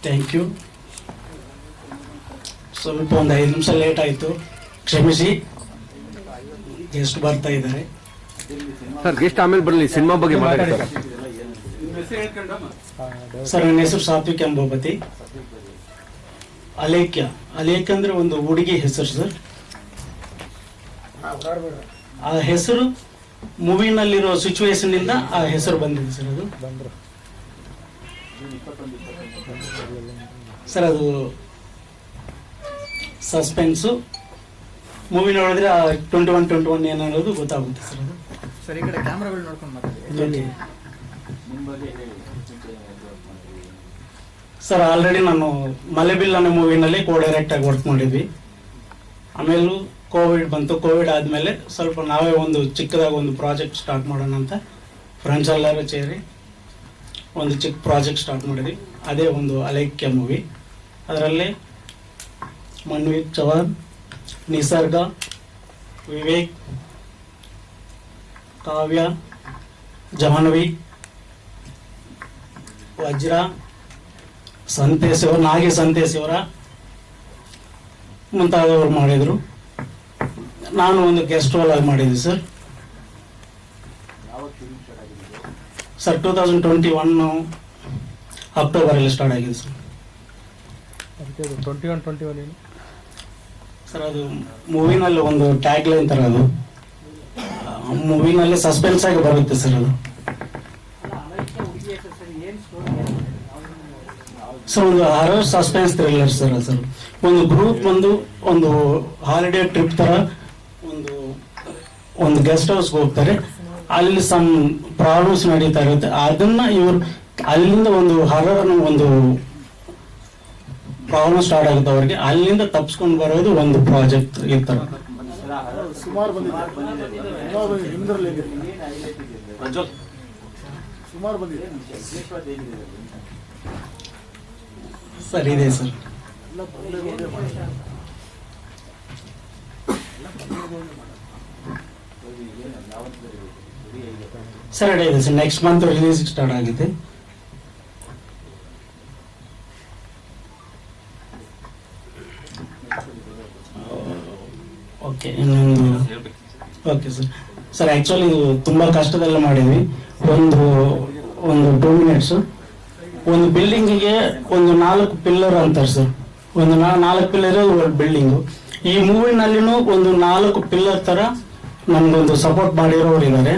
Thank you. ಸ್ವಲ್ಪ ಒಂದು 5 ನಿಮಿಷ ಲೇಟ್ ಆಯಿತು, ಕ್ಷಮಿಸಿ. ಗೆಸ್ಟ್ ಬರ್ತಾ ಇದ್ದಾರೆ ಸರ್. ಗೆಸ್ಟ್ ಆಮೇಲೆ ಬರಲಿ, ಸಿನಿಮಾ ಬಗ್ಗೆ ಮಾತಾಡ್ತಾರೆ ಸರ್. ನನ್ನ ಹೆಸರು ಸಾತ್ವಿಕ್ ಎಂಬೋಪತಿ. ಅಲೇಖ್ಯ ಅಂದ್ರೆ ಒಂದು ಹುಡುಗಿ ಹೆಸರು ಸರ್. ಆ ಹೆಸರು ಮೂವಿನಲ್ಲಿರೋ ಸಿಚುವೇಶನ್ ಇಂದ ಆ ಹೆಸರು ಬಂದಿದೆ ಸರ್. ಅದು ಸರ್ ಅದು ಸಸ್ಪೆನ್ಸು. ಮೂವಿ ನೋಡಿದ್ರೆ 21 ಏನನ್ನೋದು ಗೊತ್ತಾಗುತ್ತೆ ಸರ್. ಅದು ಸರ್, ಈ ಕಡೆ ಕ್ಯಾಮ್ರಾಗಳು ನೋಡ್ಕೊಂಡು ಮಾತಾಡಿ ಸರ್. ಆಲ್ರೆಡಿ ನಾನು ಮಲೆಬಿಲ್ ಅನ್ನೋ ಮೂವಿನಲ್ಲಿ ಡೈರೆಕ್ಟ್ ಆಗಿ ವರ್ಕ್ ಮಾಡಿದ್ವಿ. ಆಮೇಲೂ ಕೋವಿಡ್ ಬಂತು. ಕೋವಿಡ್ ಆದಮೇಲೆ ಸ್ವಲ್ಪ ನಾವೇ ಒಂದು ಚಿಕ್ಕದಾಗಿ ಒಂದು ಪ್ರಾಜೆಕ್ಟ್ ಸ್ಟಾರ್ಟ್ ಮಾಡೋಣ ಅಂತ ಫ್ರೆಂಡ್ಸ್ ಎಲ್ಲರೂ ಸೇರಿ ಒಂದು ಚಿಕ್ಕ ಪ್ರಾಜೆಕ್ಟ್ ಸ್ಟಾರ್ಟ್ ಮಾಡಿದ್ವಿ. ಅದೇ ಒಂದು ಅಲೇಖ್ಯ ಮೂವಿ. ಅದರಲ್ಲಿ ಮನ್ವೀರ್ ಚವಾನ್, ನಿಸರ್ಗ, ವಿವೇಕ್, ಕಾವ್ಯ, ಜಾಹ್ನವಿ, ವಜ್ರ, ಸಂತೇಶಿವರ, ನಾಗಿ ಸಂತೇಶಿವರ ಮುಂತಾದವರು ಮಾಡಿದರು. ನಾನು ಒಂದು ಗೆಸ್ಟ್ ರೋಲ್ ಆಗಿ ಮಾಡಿದ್ದೆ ಸರ್. 2021 ಅಕ್ಟೋಬರಲ್ಲಿ ಸ್ಟಾರ್ಟ್ ಆಗಿದೆ ಸರ್. 21 ಏನು ಸರ್ ಅದು ಮೂವಿನಲ್ಲಿ ಒಂದು ಟ್ಯಾಗ್ ಲೈನ್ ಥರ. ಅದು ಮೂವಿನಲ್ಲಿ ಸಸ್ಪೆನ್ಸ್ ಆಗಿ ಬರುತ್ತೆ ಸರ್. ಅದು ಸರ್ ಒಂದು horror suspense thriller sir. Sir ಒಂದು ಗ್ರೂಪ್ ಒಂದು ಹಾಲಿಡೇ ಟ್ರಿಪ್ ತರ ಒಂದು ಗೆಸ್ಟ್ ಹೌಸ್ಗೆ ಹೋಗ್ತಾರೆ. ಅಲ್ಲಿ ಸಮ್ ಪ್ರಾಬ್ಲಮ್ಸ್ ನಡೀತಾ ಇರುತ್ತೆ. ಅದನ್ನ ಇವರು ಅಲ್ಲಿಂದ ಒಂದು ಹಾರರ್ ಒಂದು ಪ್ರಾಬ್ಲಮ್ ಸ್ಟಾರ್ಟ್ ಆಗುತ್ತೆ ಅವ್ರಿಗೆ. ಅಲ್ಲಿಂದ ತಪ್ಪಿಸ್ಕೊಂಡು ಬರೋದು ಒಂದು ಪ್ರಾಜೆಕ್ಟ್ ಈ ತರ. ಸರ್ ಇದೆ ಸರ್. ಸರ್ ಇದೆ sir. Next month release start ಆಗಿದೆ. ಓಕೆ, ಇನ್ನೊಂದು ಓಕೆ ಸರ್. ಸರ್ ಆ್ಯಕ್ಚುಲಿ ಇದು ತುಂಬ ಕಷ್ಟದಲ್ಲ ಮಾಡಿದ್ವಿ. ಒಂದು 2 ಮಿನಿಟ್ಸ್. ಒಂದು ಬಿಲ್ಡಿಂಗಿಗೆ ಒಂದು 4 ಪಿಲ್ಲರ್ ಅಂತಾರೆ ಸರ್. ಒಂದು 4 ಪಿಲ್ಲರ್ ಬಿಲ್ಡಿಂಗು. ಈ ಮೂವಿನಲ್ಲಿನೂ ಒಂದು 4 ಪಿಲ್ಲರ್ ಥರ ನಮಗೊಂದು ಸಪೋರ್ಟ್ ಮಾಡಿರೋರು ಇದ್ದಾರೆ.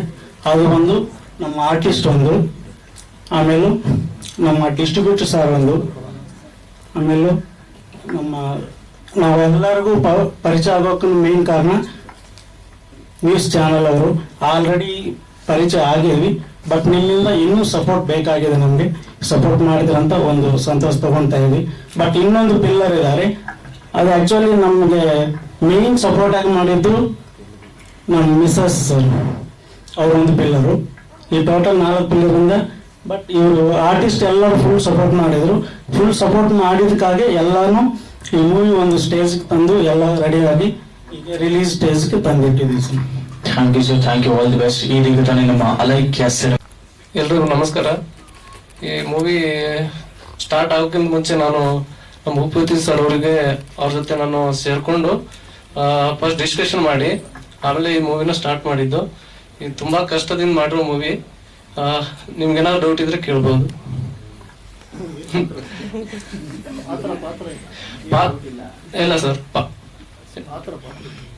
ಅದು ಒಂದು ನಮ್ಮ ಆರ್ಟಿಸ್ಟ್ ಒಂದು, ಆಮೇಲೆ ನಮ್ಮ ಡಿಸ್ಟ್ರಿಬ್ಯೂಟರ್ ಸರ್ ಒಂದು, ಆಮೇಲೆ ನಾವೆಲ್ಲರಿಗೂ ಪರಿಚಯ ಆಗೋಕ್ಕೂ ಮೇನ್ ಕಾರಣ ನ್ಯೂಸ್ ಚಾನಲ್ ಅವರು. ಆಲ್ರೆಡಿ ಪರಿಚಯ ಆಗೇವಿ, ಬಟ್ ನಿಮ್ಮಿಂದ ಇನ್ನೂ ಸಪೋರ್ಟ್ ಬೇಕಾಗಿದೆ. ನಮಗೆ ಸಪೋರ್ಟ್ ಮಾಡಿದ್ರಂತ ಒಂದು ಸಂತೋಷ ತಗೊಳ್ತಾ ಇದ್ವಿ. ಬಟ್ ಇನ್ನೊಂದು ಪಿಲ್ಲರ್ ಇದ್ದಾರೆ. ಅದು ಆಕ್ಚುಲಿ ನಮಗೆ ಮೇನ್ ಸಪೋರ್ಟ್ ಆಗಿ ಮಾಡಿದ್ದು ನಮ್ಮ ಮಿಸಸ್ ಸರ್. ಅವರೊಂದು ಪಿಲ್ಲರು. ಈ ಟೋಟಲ್ 4 ಪಿಲ್ಲರಿಂದ. ಬಟ್ ಇವರು ಆರ್ಟಿಸ್ಟ್ ಎಲ್ಲರೂ ಫುಲ್ ಸಪೋರ್ಟ್ ಮಾಡಿದ್ರು. ಫುಲ್ ಸಪೋರ್ಟ್ ಮಾಡಿದಕ್ಕಾಗಿ ಎಲ್ಲಾನು ಈ ಮೂವಿ ಒಂದು ಸ್ಟೇಜ್ಗೆ ತಂದು ಎಲ್ಲ ರೆಡಿಯಾಗಿ ಈಗ ರಿಲೀಸ್ ಸ್ಟೇಜ್ಗೆ ತಂದಿಟ್ಟಿದ್ದೀವಿ ಸರ್. Thank you sir. Thank you. All the best. ಈ ರೀತಿ ತಾನೇ ನಮ್ಮ ಅಲೇಖ್ಯ ಸಿನಿಮಾ. ಎಲ್ರಿಗೂ ನಮಸ್ಕಾರ. ಈ ಮೂವಿ ಸ್ಟಾರ್ಟ್ ಆಗೋಕ್ಕಿಂತ ಮುಂಚೆ ನಾನು ನಮ್ಮ ಭೂಪತಿ ಸರ್ ಅವರಿಗೆ ಅವ್ರ ಜೊತೆ ನಾನು ಸೇರ್ಕೊಂಡು ಫಸ್ಟ್ ಡಿಸ್ಕಷನ್ ಮಾಡಿ ಆಮೇಲೆ ಈ ಮೂವಿನ ಸ್ಟಾರ್ಟ್ ಮಾಡಿದ್ದು. ಇದು ತುಂಬಾ ಕಷ್ಟದಿಂದ ಮಾಡಿರೋ ಮೂವಿ. ನಿಮ್ಗೇನಾದ್ರು ಡೌಟ್ ಇದ್ರೆ ಕೇಳ್ಬೋದು. ಇಲ್ಲ ಸರ್,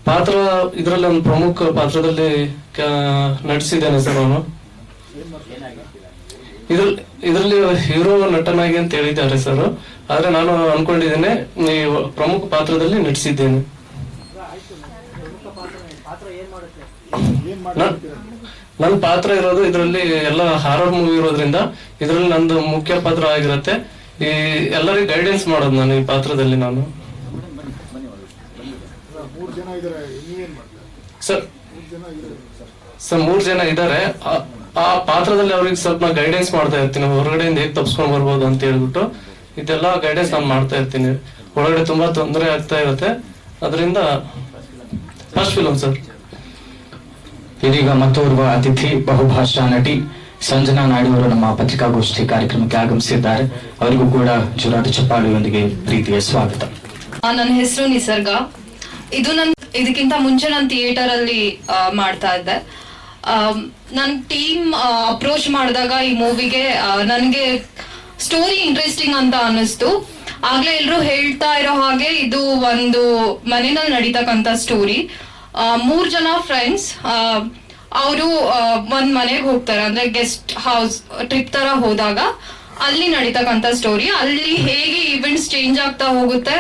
ಪಾತ್ರ ಇದರಲ್ಲಿ ಒಂದು ಪ್ರಮುಖ ಪಾತ್ರದಲ್ಲಿ ನಟಿಸಿದ್ದೇನೆ ಸರ್. ಅವನು ಇದರಲ್ಲಿ ಹೀರೋ ನಟನಾಗಿ ಅಂತ ಹೇಳಿದ್ದಾರೆ ಸರ್. ಆದ್ರೆ ನಾನು ಅನ್ಕೊಂಡಿದ್ದೇನೆ ಈ ಪ್ರಮುಖ ಪಾತ್ರದಲ್ಲಿ ನಟಿಸಿದ್ದೇನೆ. ನನ್ನ ಪಾತ್ರ ಇರೋದು ಇದರಲ್ಲಿ ಎಲ್ಲ ಹಾರರ್ ಮೂವಿ ಇರೋದ್ರಿಂದ ಇದರಲ್ಲಿ ನಂದು ಮುಖ್ಯ ಪಾತ್ರ ಆಗಿರತ್ತೆ. ಈ ಎಲ್ಲರಿಗೂ ಗೈಡೆನ್ಸ್ ಮಾಡೋದು ನಾನು ಈ ಪಾತ್ರದಲ್ಲಿ. ನಾನು ಸರ್ 3 ಜನ ಇದ್ದಾರೆ. ಆ ಪಾತ್ರದಲ್ಲಿ ಅವ್ರಿಗೆ ಸ್ವಲ್ಪ ನಾ ಗೈಡೆನ್ಸ್ ಮಾಡ್ತಾ ಇರ್ತೀನಿ. ಹೊರಗಡೆಯಿಂದ ಹೇಗೆ ತಪ್ಸ್ಕೊಂಡ್ ಬರ್ಬೋದು ಅಂತ ಹೇಳ್ಬಿಟ್ಟು ಇದೆಲ್ಲ ಗೈಡೆನ್ಸ್ ನಾನು ಮಾಡ್ತಾ ಇರ್ತೀನಿ. ಒಳಗಡೆ ತುಂಬಾ ತೊಂದರೆ ಆಗ್ತಾ ಇರುತ್ತೆ. ಅದರಿಂದ ಫಸ್ಟ್ ಫಿಲಂ ಸರ್. ಇದೀಗ ಮತ್ತೋರ್ವ ಅತಿಥಿ ಬಹುಭಾಷಾ ನಟಿ ಸಂಜನಾ ನಾಯ್ಡು ಅವರು ನಮ್ಮ ಪತ್ರಿಕಾಗೋಷ್ಠಿ ಕಾರ್ಯಕ್ರಮಕ್ಕೆ ಆಗಮಿಸಿದ್ದಾರೆ. ಅವರಿಗೂ ಕೂಡ ಜೋರಾದ ಚಪ್ಪಾಳೆಯೊಂದಿಗೆ ಪ್ರೀತಿಯ ಸ್ವಾಗತ. ನನ್ನ ಹೆಸರು ನಿಸರ್ಗ. ಇದಕ್ಕಿಂತ ಮುಂಚೆ ನಾನು ಥಿಯೇಟರ್ ಅಲ್ಲಿ ಮಾಡ್ತಾ ಇದ್ದೆ. ನನ್ನ ಟೀಮ್ ಅಪ್ರೋಚ್ ಮಾಡಿದಾಗ ಈ ಮೂವಿಗೆ ನನಗೆ ಸ್ಟೋರಿ ಇಂಟ್ರೆಸ್ಟಿಂಗ್ ಅಂತ ಅನ್ನಿಸ್ತು. ಆಗ್ಲೇ ಎಲ್ರು ಹೇಳ್ತಾ ಇರೋ ಹಾಗೆ ಇದು ಒಂದು ಮನೆಯಲ್ಲಿ ನಡೀತಕ್ಕಂತ ಸ್ಟೋರಿ. 3 ಜನ ಫ್ರೆಂಡ್ಸ್ ಅವರು ಒಂದ್ ಮನೆಗೆ ಹೋಗ್ತಾರೆ, ಅಂದ್ರೆ ಗೆಸ್ಟ್ ಹೌಸ್ ಟ್ರಿಪ್ ತರ ಹೋದಾಗ ಅಲ್ಲಿ ನಡೀತಕ್ಕಂತ ಸ್ಟೋರಿ. ಅಲ್ಲಿ ಹೇಗೆ ಈವೆಂಟ್ಸ್ ಚೇಂಜ್ ಆಗ್ತಾ ಹೋಗುತ್ತೆ,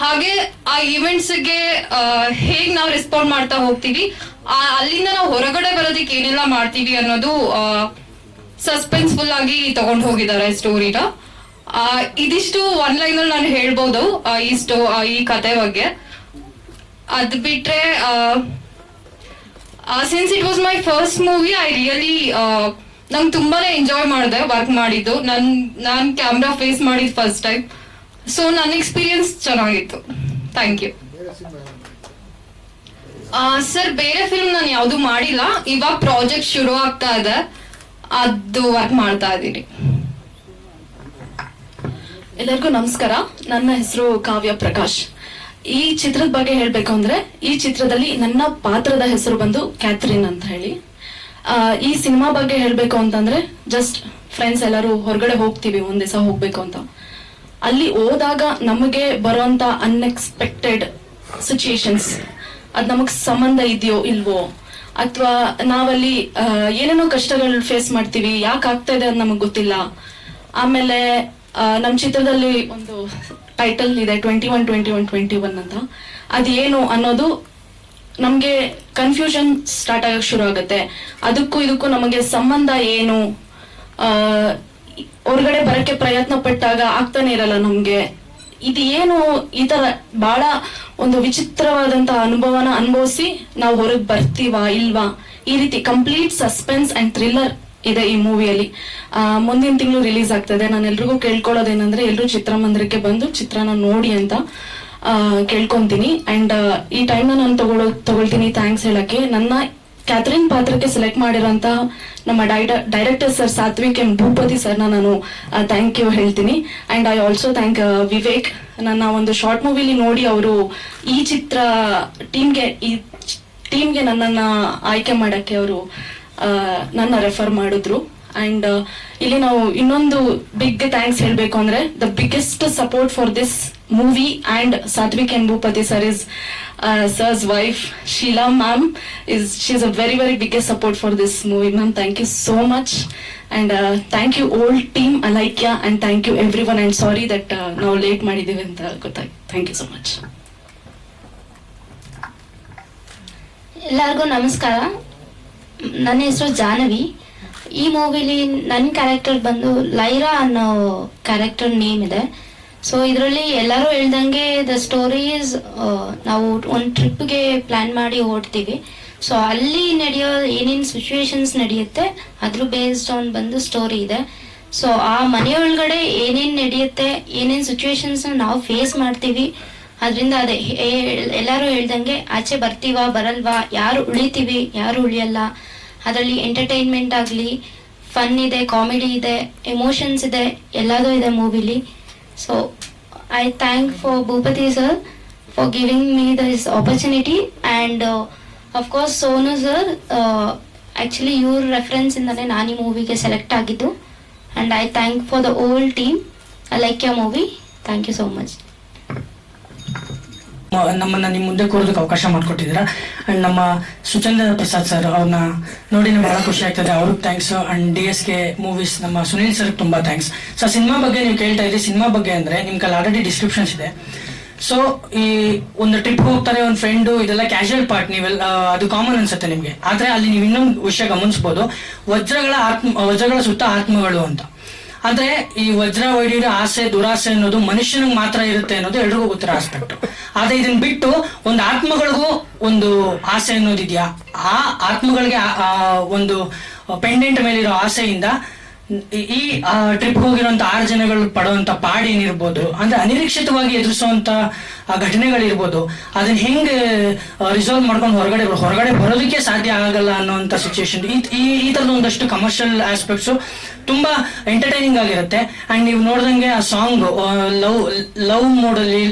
ಹಾಗೆ ಆ ಈವೆಂಟ್ಸ್ ಗೆ ಹೇಗ್ ನಾವು ರೆಸ್ಪಾಂಡ್ ಮಾಡ್ತಾ ಹೋಗ್ತೀವಿ, ಅಲ್ಲಿಂದ ನಾವು ಹೊರಗಡೆ ಬರೋದಕ್ಕೆ ಏನೆಲ್ಲ ಮಾಡ್ತೀವಿ ಅನ್ನೋದು ಸಸ್ಪೆನ್ಸ್ಫುಲ್ ಆಗಿ ತಗೊಂಡು ಹೋಗಿದ್ದಾರೆ ಸ್ಟೋರಿನ. ಇದಿಷ್ಟು ಒನ್ ಲೈನ್ ಅಲ್ಲಿ ನಾನು ಹೇಳ್ಬೋದು ಈ ಕತೆ ಬಗ್ಗೆ. ಅದ್ ಬಿಟ್ರೆ since it was my first movie, I really ನಂಗೆ ತುಂಬಾನೇ ಎಂಜಾಯ್ ಮಾಡಿದೆ ವರ್ಕ್ ಮಾಡಿದ್ದು. ನಾನ್ ಕ್ಯಾಮ್ರಾ ಫೇಸ್ ಮಾಡಿದ್ ಫಸ್ಟ್ ಟೈಮ್. ಸೊ ನನ್ನ ಎಕ್ಸ್ಪೀರಿಯನ್ಸ್ ಚೆನ್ನಾಗಿತ್ತು. Thank you sir. ಬೇರೆ ಫಿಲ್ಮ್ ನಾನು ಯಾವ್ದು ಮಾಡಿಲ್ಲ, ಇವಾಗ ಪ್ರಾಜೆಕ್ಟ್ ಶುರು ಆಗ್ತಾ ಇದೆ, ಅದು ವರ್ಕ್ ಮಾಡ್ತಾ ಇದ್ದೀನಿ. ಎಲ್ಲರಿಗೂ ನಮಸ್ಕಾರ. ನನ್ನ ಹೆಸರು ಕಾವ್ಯ ಪ್ರಕಾಶ್. ಈ ಚಿತ್ರದ ಬಗ್ಗೆ ಹೇಳ್ಬೇಕು ಅಂದ್ರೆ, ಈ ಚಿತ್ರದಲ್ಲಿ ನನ್ನ ಪಾತ್ರದ ಹೆಸರು ಬಂದು ಕ್ಯಾಥರಿನ್ ಅಂತ ಹೇಳಿ. ಈ ಸಿನಿಮಾ ಬಗ್ಗೆ ಹೇಳ್ಬೇಕು ಅಂತಂದ್ರೆ, ಜಸ್ಟ್ ಫ್ರೆಂಡ್ಸ್ ಎಲ್ಲರೂ ಹೊರಗಡೆ ಹೋಗ್ತೀವಿ ಒಂದ್ ದಿವಸ ಹೋಗ್ಬೇಕು ಅಂತ. ಅಲ್ಲಿ ಹೋದಾಗ ನಮಗೆ ಬರೋಂತ ಅನ್ಎಕ್ಸ್ಪೆಕ್ಟೆಡ್ ಸಿಚುಯೇಷನ್ಸ್, ಅದ್ ನಮಗ್ ಸಂಬಂಧ ಇದೆಯೋ ಇಲ್ವೋ, ಅಥವಾ ನಾವಲ್ಲಿ ಏನೇನೋ ಕಷ್ಟಗಳು ಫೇಸ್ ಮಾಡ್ತೀವಿ, ಯಾಕೆ ಆಗ್ತಾ ಇದೆ ಅದು ನಮಗ್ ಗೊತ್ತಿಲ್ಲ. ಆಮೇಲೆ ನಮ್ ಚಿತ್ರದಲ್ಲಿ ಒಂದು ಟೈಟಲ್ ಇದೆ 21-21-21 ಅಂತ. ಅದೇನು ಅನ್ನೋದು ನಮ್ಗೆ ಕನ್ಫ್ಯೂಷನ್ ಸ್ಟಾರ್ಟ್ ಆಗಕ್ ಶುರು ಆಗುತ್ತೆ. ಅದಕ್ಕೂ ಇದಕ್ಕೂ ನಮಗೆ ಸಂಬಂಧ ಏನು, ಹೊರಗಡೆ ಬರಕ್ಕೆ ಪ್ರಯತ್ನ ಪಟ್ಟಾಗ ಆಗ್ತಾನೆ ಇರಲ್ಲ ನಮ್ಗೆ. ಇದು ಏನು, ಈ ತರ ಬಹಳ ಒಂದು ವಿಚಿತ್ರವಾದಂತ ಅನುಭವನ ಅನುಭವಿಸಿ ನಾವು ಹೊರಗೆ ಬರ್ತೀವಾ ಇಲ್ವಾ, ಈ ರೀತಿ ಕಂಪ್ಲೀಟ್ ಸಸ್ಪೆನ್ಸ್ ಅಂಡ್ ಥ್ರಿಲ್ಲರ್ ಇದೆ ಈ ಮೂವಿಯಲ್ಲಿ. ಮುಂದಿನ ತಿಂಗಳು ರಿಲೀಸ್ ಆಗ್ತದೆ. ನಾನು ಎಲ್ರಿಗೂ ಕೇಳ್ಕೊಳ್ಳೋದೇನಂದ್ರೆ, ಎಲ್ರು ಚಿತ್ರಮಂದಿರಕ್ಕೆ ಬಂದು ಚಿತ್ರನ ನೋಡಿ ಅಂತ ಕೇಳ್ಕೊಂತೀನಿ. ಅಂಡ್ ಈ ಟೈಮ್ ನಾನು ತಗೊಳ್ತೀನಿ ಥ್ಯಾಂಕ್ಸ್ ಹೇಳಕ್ಕೆ. ನನ್ನ ಕ್ಯಾಥರಿನ್ ಪಾತ್ರಕ್ಕೆ ಸೆಲೆಕ್ಟ್ ಮಾಡಿರೋಂತ ನಮ್ಮ ಡೈರೆಕ್ಟರ್ ಸರ್ ಸಾತ್ವಿಕ್ ಎಂ ಭೂಪತಿ ಸರ್ನ ನಾನು ಥ್ಯಾಂಕ್ ಯು ಹೇಳ್ತೀನಿ. And I also thank Vivek. ನನ್ನ ಒಂದು ಶಾರ್ಟ್ ಮೂವಿಲಿ ನೋಡಿ ಅವರು ಈ ಚಿತ್ರ ಟೀಮ್ಗೆ ನನ್ನನ್ನ ಆಯ್ಕೆ ಮಾಡಕ್ಕೆ ಅವರು ನನ್ನ ರೆಫರ್ ಮಾಡಿದ್ರು. ಅಂಡ್ ಇಲ್ಲಿ ನಾವು ಇನ್ನೊಂದು ಬಿಗ್ ಥ್ಯಾಂಕ್ಸ್ ಹೇಳ್ಬೇಕು ಅಂದ್ರೆ, the biggest support for this movie and Satvik N Bhupathi sir is sir's wife Sheela ma'am. She is a very very biggest support for this movie. Ma'am thank you so much. And thank you whole team Alaikya, and thank you everyone. And sorry that ನಾವು late ಮಾಡಿದ್ದೀವಿ ಅಂತ ಗೊತ್ತಾಯ್ತು. Thank you so much. ಎಲ್ಲರಿಗೂ ನಮಸ್ಕಾರ. ನನ್ನ ಹೆಸರು ಜಾಹ್ನವಿ. ಈ ಮೂವಿಲಿ ನನ್ನ ಕ್ಯಾರೆಕ್ಟರ್ ಬಂದು ಲೈರಾ ಅನ್ನೋ ಕ್ಯಾರೆಕ್ಟರ್ ನೇಮ್ ಇದೆ. ಸೊ ಇದರಲ್ಲಿ ಎಲ್ಲರೂ ಹೇಳ್ದಂಗೆ ದ ಸ್ಟೋರೀಸ್, ನಾವು ಒಂದು ಟ್ರಿಪ್ಗೆ ಪ್ಲಾನ್ ಮಾಡಿ ಓಡ್ತೀವಿ. ಸೊ ಅಲ್ಲಿ ನಡೆಯೋ ಏನೇನು ಸಿಚುವೇಶನ್ಸ್ ನಡೆಯುತ್ತೆ ಅದ್ರ ಬೇಸ್ಡ್ ಆನ್ ಬಂದು ಸ್ಟೋರಿ ಇದೆ. ಸೊ ಆ ಮನೆಯೊಳಗಡೆ ಏನೇನು ನಡೆಯುತ್ತೆ, ಏನೇನು ಸಿಚುವೇಶನ್ಸ್ನ ನಾವು ಫೇಸ್ ಮಾಡ್ತೀವಿ, ಅದರಿಂದ ಅದೇ ಎಲ್ಲರೂ ಹೇಳ್ದಂಗೆ ಆಚೆ ಬರ್ತೀವಾ ಬರಲ್ವಾ, ಯಾರು ಉಳಿತೀವಿ ಯಾರು ಉಳಿಯಲ್ಲ. ಅದರಲ್ಲಿ ಎಂಟರ್ಟೈನ್ಮೆಂಟ್ ಆಗಲಿ, ಫನ್ ಇದೆ, ಕಾಮಿಡಿ ಇದೆ, ಎಮೋಷನ್ಸ್ ಇದೆ, ಎಲ್ಲದೂ ಇದೆ ಮೂವಿಲಿ. So I thank for Bhupathi sir for giving me this opportunity. And of course Sonu sir, actually ಇವ್ರ ರೆಫರೆನ್ಸಿಂದನೇ ನಾನು ಈ ಮೂವಿಗೆ ಸೆಲೆಕ್ಟ್ ಆಗಿದ್ದು. And I thank for the whole team Alaikya movie. Thank you so much. ನಮ್ಮನ್ನ ನಿಮ್ಮ ಮುಂದೆ ಕೂರೋದಕ್ಕೆ ಅವಕಾಶ ಮಾಡಿಕೊಟ್ಟಿದ್ದೀರಾ. ಅಂಡ್ ನಮ್ಮ ಸುಚಂದ್ರ ಪ್ರಸಾದ್ ಸರ್ ಅವ್ರನ್ನ ನೋಡಿ ನಮ್ಗೆ ಬಹಳ ಖುಷಿ ಆಗ್ತದೆ, ಅವ್ರಿಗೆ ಥ್ಯಾಂಕ್ಸ್. ಅಂಡ್ DSK ಮೂವೀಸ್ ನಮ್ಮ ಸುನೀಲ್ ಸರ್ ತುಂಬಾ ಥ್ಯಾಂಕ್ಸ್. ಸೊ ಸಿನಿಮಾ ಬಗ್ಗೆ ನೀವು ಕೇಳ್ತಾ ಇದ್ರಿ. ಸಿನಿಮಾ ಬಗ್ಗೆ ಅಂದ್ರೆ ನಿಮ್ಗೆ ಆಲ್ರೆಡಿ ಡಿಸ್ಕ್ರಿಪ್ಷನ್ಸ್ ಇದೆ. ಸೊ ಈ ಒಂದು ಟ್ರಿಪ್ ಹೋಗ್ತಾರೆ ಒಂದು ಫ್ರೆಂಡು, ಇದೆಲ್ಲ ಕ್ಯಾಶುವಲ್ ಪಾರ್ಟ್, ನೀವೆಲ್ಲ ಅದು ಕಾಮನ್ ಅನ್ಸುತ್ತೆ ನಿಮ್ಗೆ. ಆದ್ರೆ ಅಲ್ಲಿ ನೀವು ಇನ್ನೊಂದು ವಿಷಯ ಗಮನಿಸಬಹುದು, ವಜ್ರಗಳ ಸುತ್ತ ಆತ್ಮಗಳು ಅಂತ. ಆದ್ರೆ ಈ ವಜ್ರ ವೈಢೂರ್ಯ ಆಸೆ ದುರಾಸೆ ಅನ್ನೋದು ಮನುಷ್ಯನಿಗೆ ಮಾತ್ರ ಇರುತ್ತೆ ಅನ್ನೋದು ಎಲ್ರಿಗೂ ಗೊತ್ತಿರೋ ಆಸ್ಪೆಕ್ಟ್. ಆದ್ರೆ ಇದನ್ನ ಬಿಟ್ಟು ಒಂದು ಆತ್ಮಗಳಿಗೂ ಒಂದು ಆಸೆ ಅನ್ನೋದಿದ್ಯಾ, ಆ ಆತ್ಮಗಳಿಗೆ ಒಂದು ಪೆಂಡೆಂಟ್ ಮೇಲಿರೋ ಆಸೆಯಿಂದ ಈ ಟ್ರಿಪ್ ಹೋಗಿರುವಂತ 6 ಜನಗಳು ಪಡುವಂತ ಪಾಡ್ ಏನಿರ್ಬೋದು, ಅಂದ್ರೆ ಅನಿರೀಕ್ಷಿತವಾಗಿ ಎದುರಿಸುವಂತ ಘಟನೆಗಳಿರ್ಬೋದು, ಅದನ್ನ ಹೆಂಗೆ ರಿಸಾಲ್ವ್ ಮಾಡ್ಕೊಂಡು ಹೊರಗಡೆ ಬರೋದಕ್ಕೆ ಸಾಧ್ಯ ಆಗಲ್ಲ ಅನ್ನೋಂಥ ಸಿಚುವೇಶನ್. ಈ ತರದ ಒಂದಷ್ಟು ಕಮರ್ಷಿಯಲ್ ಆಸ್ಪೆಕ್ಟ್ಸ್ ತುಂಬಾ ಎಂಟರ್ಟೈನಿಂಗ್ ಆಗಿರುತ್ತೆ. ಅಂಡ್ ನೀವು ನೋಡ್ದಂಗೆ ಆ ಸಾಂಗ್ ಲವ್ ಮೋಡಲ್ಲಿ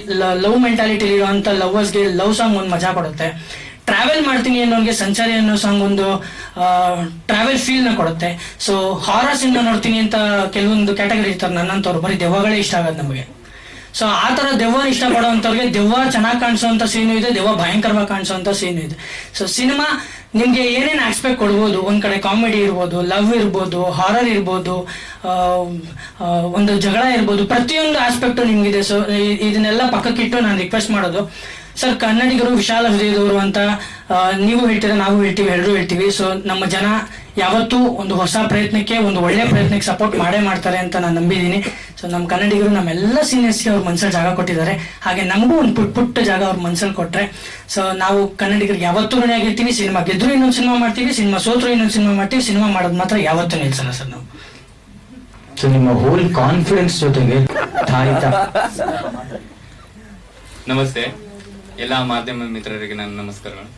ಲವ್ ಮೆಂಟಾಲಿಟಿ ಇರುವಂತ ಲವರ್ಸ್ಗೆ ಲವ್ ಸಾಂಗ್ ಒಂದು ಮಜಾ ಕೊಡುತ್ತೆ. ಟ್ರಾವೆಲ್ ಮಾಡ್ತೀನಿ ಅನ್ನೋನ್ಗೆ ಸಂಚಾರಿ ಅನ್ನೋ ಸಾಂಗ್ ಒಂದು ಟ್ರಾವೆಲ್ ಫೀಲ್ ನ ಕೊಡುತ್ತೆ. ಸೊ ಹಾರರ್ ಸಿನಿಮಾ ನೋಡ್ತೀನಿ ಅಂತ ಕೆಲವೊಂದು ಕ್ಯಾಟಗರಿ ಇರ್ತಾರೆ ನನ್ನಂತವ್ರು, ಬರೀ ದೆವ್ವಗಳೇ ಇಷ್ಟ ಆಗೋದು ನಮಗೆ. ಸೊ ಆ ತರ ದೆವ್ವ ಇಷ್ಟಪಡುವಂತವ್ರಿಗೆ ದೆವ್ವ ಚೆನ್ನಾಗಿ ಕಾಣಿಸುವಂತ ಸೀನು ಇದೆ, ದೆವ್ವ ಭಯಂಕರವಾಗಿ ಕಾಣಿಸುವಂತ ಸೀನು ಇದೆ. ಸೊ ಸಿನಿಮಾ ನಿಮ್ಗೆ ಏನೇನು ಆಸ್ಪೆಕ್ಟ್ ಕೊಡ್ಬೋದು, ಒಂದ್ ಕಡೆ ಕಾಮಿಡಿ ಇರ್ಬೋದು, ಲವ್ ಇರ್ಬೋದು, ಹಾರರ್ ಇರ್ಬೋದು, ಒಂದು ಜಗಳ ಇರ್ಬೋದು, ಪ್ರತಿಯೊಂದು ಆಸ್ಪೆಕ್ಟ್ ನಿಮ್ಗಿದೆ. ಸೊ ಇದನ್ನೆಲ್ಲ ಪಕ್ಕಕ್ಕಿಟ್ಟು ನಾನು ರಿಕ್ವೆಸ್ಟ್ ಮಾಡೋದು, ಸರ್ ಕನ್ನಡಿಗರು ವಿಶಾಲ ಹೃದಯದವರು ಅಂತ ನೀವು ಹೇಳ್ತೀರಾ, ನಾವು ಹೇಳ್ತೀವಿ, ಎಲ್ಲರೂ ಹೇಳ್ತೀವಿ. ಸೊ ನಮ್ಮ ಜನ ಯಾವತ್ತೂ ಒಂದು ಹೊಸ ಪ್ರಯತ್ನಕ್ಕೆ, ಒಂದು ಒಳ್ಳೆ ಪ್ರಯತ್ನಕ್ಕೆ ಸಪೋರ್ಟ್ ಮಾಡೇ ಮಾಡ್ತಾರೆ ಅಂತ ನಾನು ನಂಬಿದ್ದೀನಿ. ಸೊ ನಮ್ಮ ಕನ್ನಡಿಗರು ನಮ್ಮೆಲ್ಲ ಸೀನಿಯರ್ಸ್ಗೆ ಅವ್ರ ಮನ್ಸಲ್ಲಿ ಜಾಗ ಕೊಟ್ಟಿದ್ದಾರೆ, ಹಾಗೆ ನಮಗೂ ಒಂದು ಪುಟ್ಟ ಜಾಗ ಅವ್ರ ಮನ್ಸಲ್ಲಿ ಕೊಟ್ರೆ ಸೊ ನಾವು ಕನ್ನಡಿಗರಿಗೆ ಯಾವತ್ತೂ ಋಣಿಯಾಗಿರ್ತೀವಿ. ಸಿನಿಮಾ ಗೆದ್ರು ಇನ್ನೊಂದು ಸಿನಿಮಾ ಮಾಡ್ತೀವಿ, ಸಿನಿಮಾ ಸೋತ್ರು ಇನ್ನೊಂದು ಸಿನಿಮಾ ಮಾಡ್ತೀವಿ, ಸಿನಿಮಾ ಮಾಡೋದು ಮಾತ್ರ ಯಾವತ್ತೂ ನಿಲ್ಸಲ್ಲ ಸರ್ ನಾವು. ಸೊ ನಿಮ್ಮ ಹೋಲ್ ಕಾನ್ಫಿಡೆನ್ಸ್ ಜೊತೆಗೆ ನಮಸ್ತೆ ಎಲ್ಲ ಮಾಧ್ಯಮ ಮಿತ್ರರಿಗೆ ನನ್ನ ನಮಸ್ಕಾರಗಳು.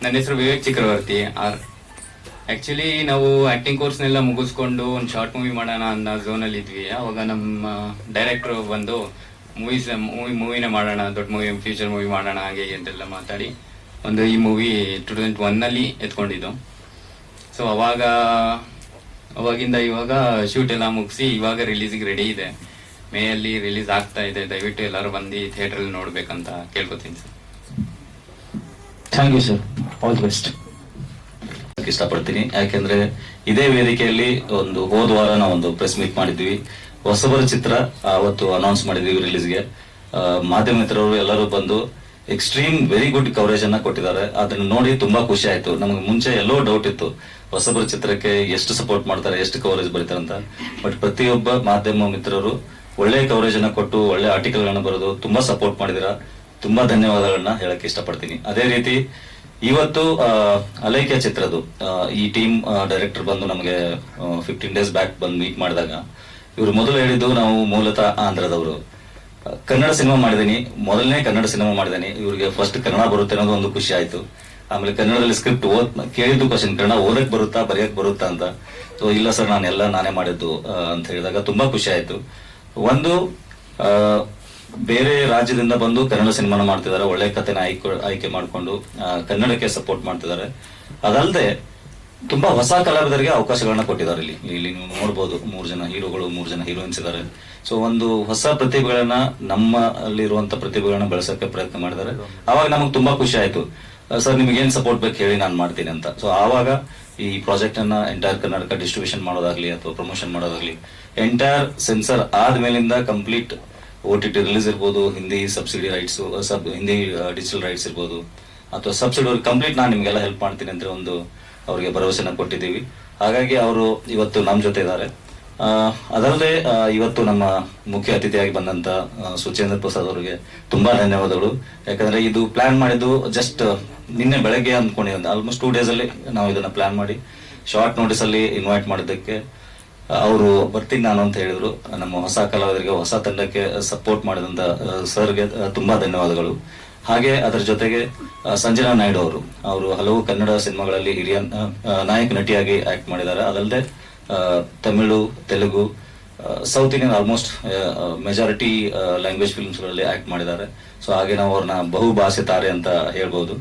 ನನ್ನ ಹೆಸರು ವಿವೇಕ್ ಚಕ್ರವರ್ತಿ ಆರ್. ಆಕ್ಚುಲಿ ನಾವು ಆಕ್ಟಿಂಗ್ ಕೋರ್ಸ್ನೆಲ್ಲ ಮುಗಿಸ್ಕೊಂಡು ಒಂದು ಶಾರ್ಟ್ ಮೂವಿ ಮಾಡೋಣ ಅನ್ನೋ ಝೋನಲ್ಲಿ ಇದ್ವಿ. ಅವಾಗ ನಮ್ಮ ಡೈರೆಕ್ಟರ್ ಬಂದು ಮೂವಿನೇ ಮಾಡೋಣ, ದೊಡ್ಡ ಮೂವಿ, ಫ್ಯೂಚರ್ ಮೂವಿ ಮಾಡೋಣ ಹಾಗೆ ಅಂತೆಲ್ಲ ಮಾತಾಡಿ ಒಂದು ಈ ಮೂವಿ 2001 ಎತ್ಕೊಂಡಿದ್ದು. ಸೊ ಅವಾಗಿಂದ ಇವಾಗ ಶೂಟ್ ಎಲ್ಲ ಮುಗಿಸಿ ಇವಾಗ ರಿಲೀಸಿಗೆ ರೆಡಿ ಇದೆ. ಮೇಯಲ್ಲಿ ರಿಲೀಸ್ ಆಗ್ತಾ ಇದೆ. ದಯವಿಟ್ಟು ಎಲ್ಲರೂ ಬಂದು ಥಿಯೇಟರ್ ನೋಡ್ಬೇಕಂತ ಕೇಳ್ಕೊತೀನಿ sir. Thank you sir, all the best. ಇಷ್ಟಪಡ್ತೀನಿ, ಯಾಕೆಂದ್ರೆ ಇದೇ ವೇದಿಕೆಯಲ್ಲಿ ಒಂದು ಹೋದ ವಾರ ನಾವು ಒಂದು ಪ್ರೆಸ್ ಮೀಟ್ ಮಾಡಿದ್ವಿ. ಹೊಸಬರ ಚಿತ್ರ ಅವತ್ತು ಅನೌನ್ಸ್ ಮಾಡಿದ್ವಿ ರಿಲೀಸ್ಗೆ. ಮಾಧ್ಯಮ ಮಿತ್ರರು ಎಲ್ಲರೂ ಬಂದು ಎಕ್ಸ್ಟ್ರೀಮ್ ವೆರಿ ಗುಡ್ ಕವರೇಜ್ ಅನ್ನ ಕೊಟ್ಟಿದ್ದಾರೆ. ಅದನ್ನ ನೋಡಿ ತುಂಬಾ ಖುಷಿ ಆಯ್ತು. ನಮಗೆ ಮುಂಚೆ ಎಲ್ಲೋ ಡೌಟ್ ಇತ್ತು ಹೊಸಬರ ಚಿತ್ರಕ್ಕೆ ಎಷ್ಟು ಸಪೋರ್ಟ್ ಮಾಡ್ತಾರೆ, ಎಷ್ಟು ಕವರೇಜ್ ಬರೀತಾರೆ ಅಂತ. ಬಟ್ ಪ್ರತಿಯೊಬ್ಬ ಮಾಧ್ಯಮ ಮಿತ್ರರು ಒಳ್ಳೆ ಕವರೇಜ್ ಅನ್ನ ಕೊಟ್ಟು ಒಳ್ಳೆ ಆರ್ಟಿಕಲ್ ಗಳನ್ನ ಬರೆದು ತುಂಬಾ ಸಪೋರ್ಟ್ ಮಾಡಿದಿರಾ. ತುಂಬಾ ಧನ್ಯವಾದಗಳನ್ನ ಹೇಳಕ್ ಇಷ್ಟಪಡ್ತೀನಿ. ಅದೇ ರೀತಿ ಇವತ್ತು ಅಲೈಕ್ಯ ಚಿತ್ರದ್ದು ಈ ಟೀಮ್ ಡೈರೆಕ್ಟರ್ ಬಂದು ನಮಗೆ 15 days ಬ್ಯಾಕ್ ಬಂದು ಮೀಟ್ ಮಾಡಿದಾಗ ಇವರು ಮೊದಲು ಹೇಳಿದ್ದು, ನಾವು ಮೂಲತಃ ಆಂಧ್ರದವರು, ಕನ್ನಡ ಸಿನಿಮಾ ಮಾಡಿದೀನಿ, ಮೊದಲನೇ ಕನ್ನಡ ಸಿನಿಮಾ ಮಾಡಿದೀನಿ, ಇವ್ರಿಗೆ ಫಸ್ಟ್ ಕನ್ನಡ ಬರುತ್ತೆ ಅನ್ನೋದು ಒಂದು ಖುಷಿ ಆಯ್ತು. ಆಮೇಲೆ ಕನ್ನಡದಲ್ಲಿ ಸ್ಕ್ರಿಪ್ಟ್ ಕೇಳಿದ್ದು ಕ್ವಶನ್, ಕನ್ನಡ ಓದಕ್ ಬರುತ್ತಾ, ಬರೆಯಕ್ ಬರುತ್ತಾ ಅಂತ. ಸೊ ಇಲ್ಲ ಸರ್ ನಾನೇ ಮಾಡಿದ್ದು ಅಂತ ಹೇಳಿದಾಗ ತುಂಬಾ ಖುಷಿ ಆಯ್ತು. ಒಂದು ಬೇರೆ ರಾಜ್ಯದಿಂದ ಬಂದು ಕನ್ನಡ ಸಿನಿಮಾನ ಮಾಡ್ತಿದ್ದಾರೆ, ಒಳ್ಳೆ ಕಥೆನ ಆಯ್ಕೆ ಮಾಡಿಕೊಂಡು ಕನ್ನಡಕ್ಕೆ ಸಪೋರ್ಟ್ ಮಾಡ್ತಿದ್ದಾರೆ. ಅದಲ್ಲದೆ ತುಂಬಾ ಹೊಸ ಕಲಾವಿದರಿಗೆ ಅವಕಾಶಗಳನ್ನ ಕೊಟ್ಟಿದ್ದಾರೆ. ಇಲ್ಲಿ ನೀವು ನೋಡ್ಬೋದು 3 ಜನ ಹೀರೋಗಳು, 3 ಜನ ಹೀರೋಯಿನ್ಸ್ ಇದ್ದಾರೆ. ಸೊ ಒಂದು ಹೊಸ ಪ್ರತಿಭೆಗಳನ್ನ, ನಮ್ಮಲ್ಲಿರುವಂತ ಪ್ರತಿಭೆಗಳನ್ನ ಬೆಳೆಸಕ್ಕೆ ಪ್ರಯತ್ನ ಮಾಡಿದ್ದಾರೆ. ಅವಾಗ ನಮಗೆ ತುಂಬಾ ಖುಷಿ ಆಯ್ತು. ಸರ್ ನಿಮ್ಗೆ ಏನ್ ಸಪೋರ್ಟ್ ಬೇಕು ಹೇಳಿ, ನಾನು ಮಾಡ್ತೀನಿ ಅಂತ. ಸೊ ಆವಾಗ ಈ ಪ್ರಾಜೆಕ್ಟ್ ಅನ್ನ ಎಂಟೈರ್ ಕರ್ನಾಟಕ ಡಿಸ್ಟ್ರಿಬ್ಯೂಷನ್ ಮಾಡೋದಾಗ್ಲಿ ಅಥವಾ ಪ್ರಮೋಷನ್ ಮಾಡೋದಾಗ್ಲಿ, ಎಂಟೈರ್ ಸೆನ್ಸರ್ ಆದ್ಮೇಲಿಂದ ಕಂಪ್ಲೀಟ್ OTT ರಿಲೀಸ್ ಇರ್ಬೋದು, Hindi subsidy rights, Hindi digital rights ಇರ್ಬೋದು ಅಥವಾ ಸಬ್ಸಿಡಿ ಕಂಪ್ಲೀಟ್ ನಾನು ನಿಮ್ಗೆಲ್ಲ ಹೆಲ್ಪ್ ಮಾಡ್ತೀನಿ ಅಂತ ಒಂದು ಅವ್ರಿಗೆ ಭರವಸೆನ ಕೊಟ್ಟಿದ್ದೀವಿ. ಹಾಗಾಗಿ ಅವರು ಇವತ್ತು ನಮ್ಮ ಜೊತೆ ಇದ್ದಾರೆ. ಅದಲ್ಲದೆ ಇವತ್ತು ನಮ್ಮ ಮುಖ್ಯ ಅತಿಥಿಯಾಗಿ ಬಂದಂತ ಸುಚೇಂದ್ರ ಪ್ರಸಾದ್ ಅವರಿಗೆ ತುಂಬಾ ಧನ್ಯವಾದಗಳು. ಯಾಕಂದ್ರೆ ಇದು ಪ್ಲಾನ್ ಮಾಡಿದ್ದು ಜಸ್ಟ್ ನಿನ್ನೆ ಬೆಳಗ್ಗೆ ಅಂದ್ಕೊಂಡಿದ್ದೆ. ಆಲ್ಮೋಸ್ಟ್ 2 days ಅಲ್ಲಿ ನಾವು ಇದನ್ನ ಪ್ಲಾನ್ ಮಾಡಿ ಶಾರ್ಟ್ ನೋಟಿಸ್ ಅಲ್ಲಿ ಇನ್ವೈಟ್ ಮಾಡಿದ್ದಕ್ಕೆ ಅವರು ಬರ್ತೀನಿ ನಾನು ಅಂತ ಹೇಳಿದ್ರು. ನಮ್ಮ ಹೊಸ ಕಲಾವಿದರಿಗೆ, ಹೊಸ ತಂಡಕ್ಕೆ ಸಪೋರ್ಟ್ ಮಾಡಿದಂತ ಸರ್ಗೆ ತುಂಬಾ ಧನ್ಯವಾದಗಳು. ಹಾಗೆ ಅದರ ಜೊತೆಗೆ ಸಂಜನಾ ನಾಯ್ಡು ಅವರು ಹಲವು ಕನ್ನಡ ಸಿನಿಮಾಗಳಲ್ಲಿ ಹಿರಿಯ ನಾಯಕ ನಟಿಯಾಗಿ ಆಕ್ಟ್ ಮಾಡಿದ್ದಾರೆ. ಅದಲ್ಲದೆ Tamil, Telugu, south Indian almost majority language films ಗಳಲ್ಲಿ ಆಕ್ಟ್ ಮಾಡಿದ್ದಾರೆ. ಸೊ ಹಾಗೆ ನಾವು ಅವ್ರನ್ನ ಬಹುಭಾಷೆ ತಾರೆ ಅಂತ ಹೇಳ್ಬೋದು.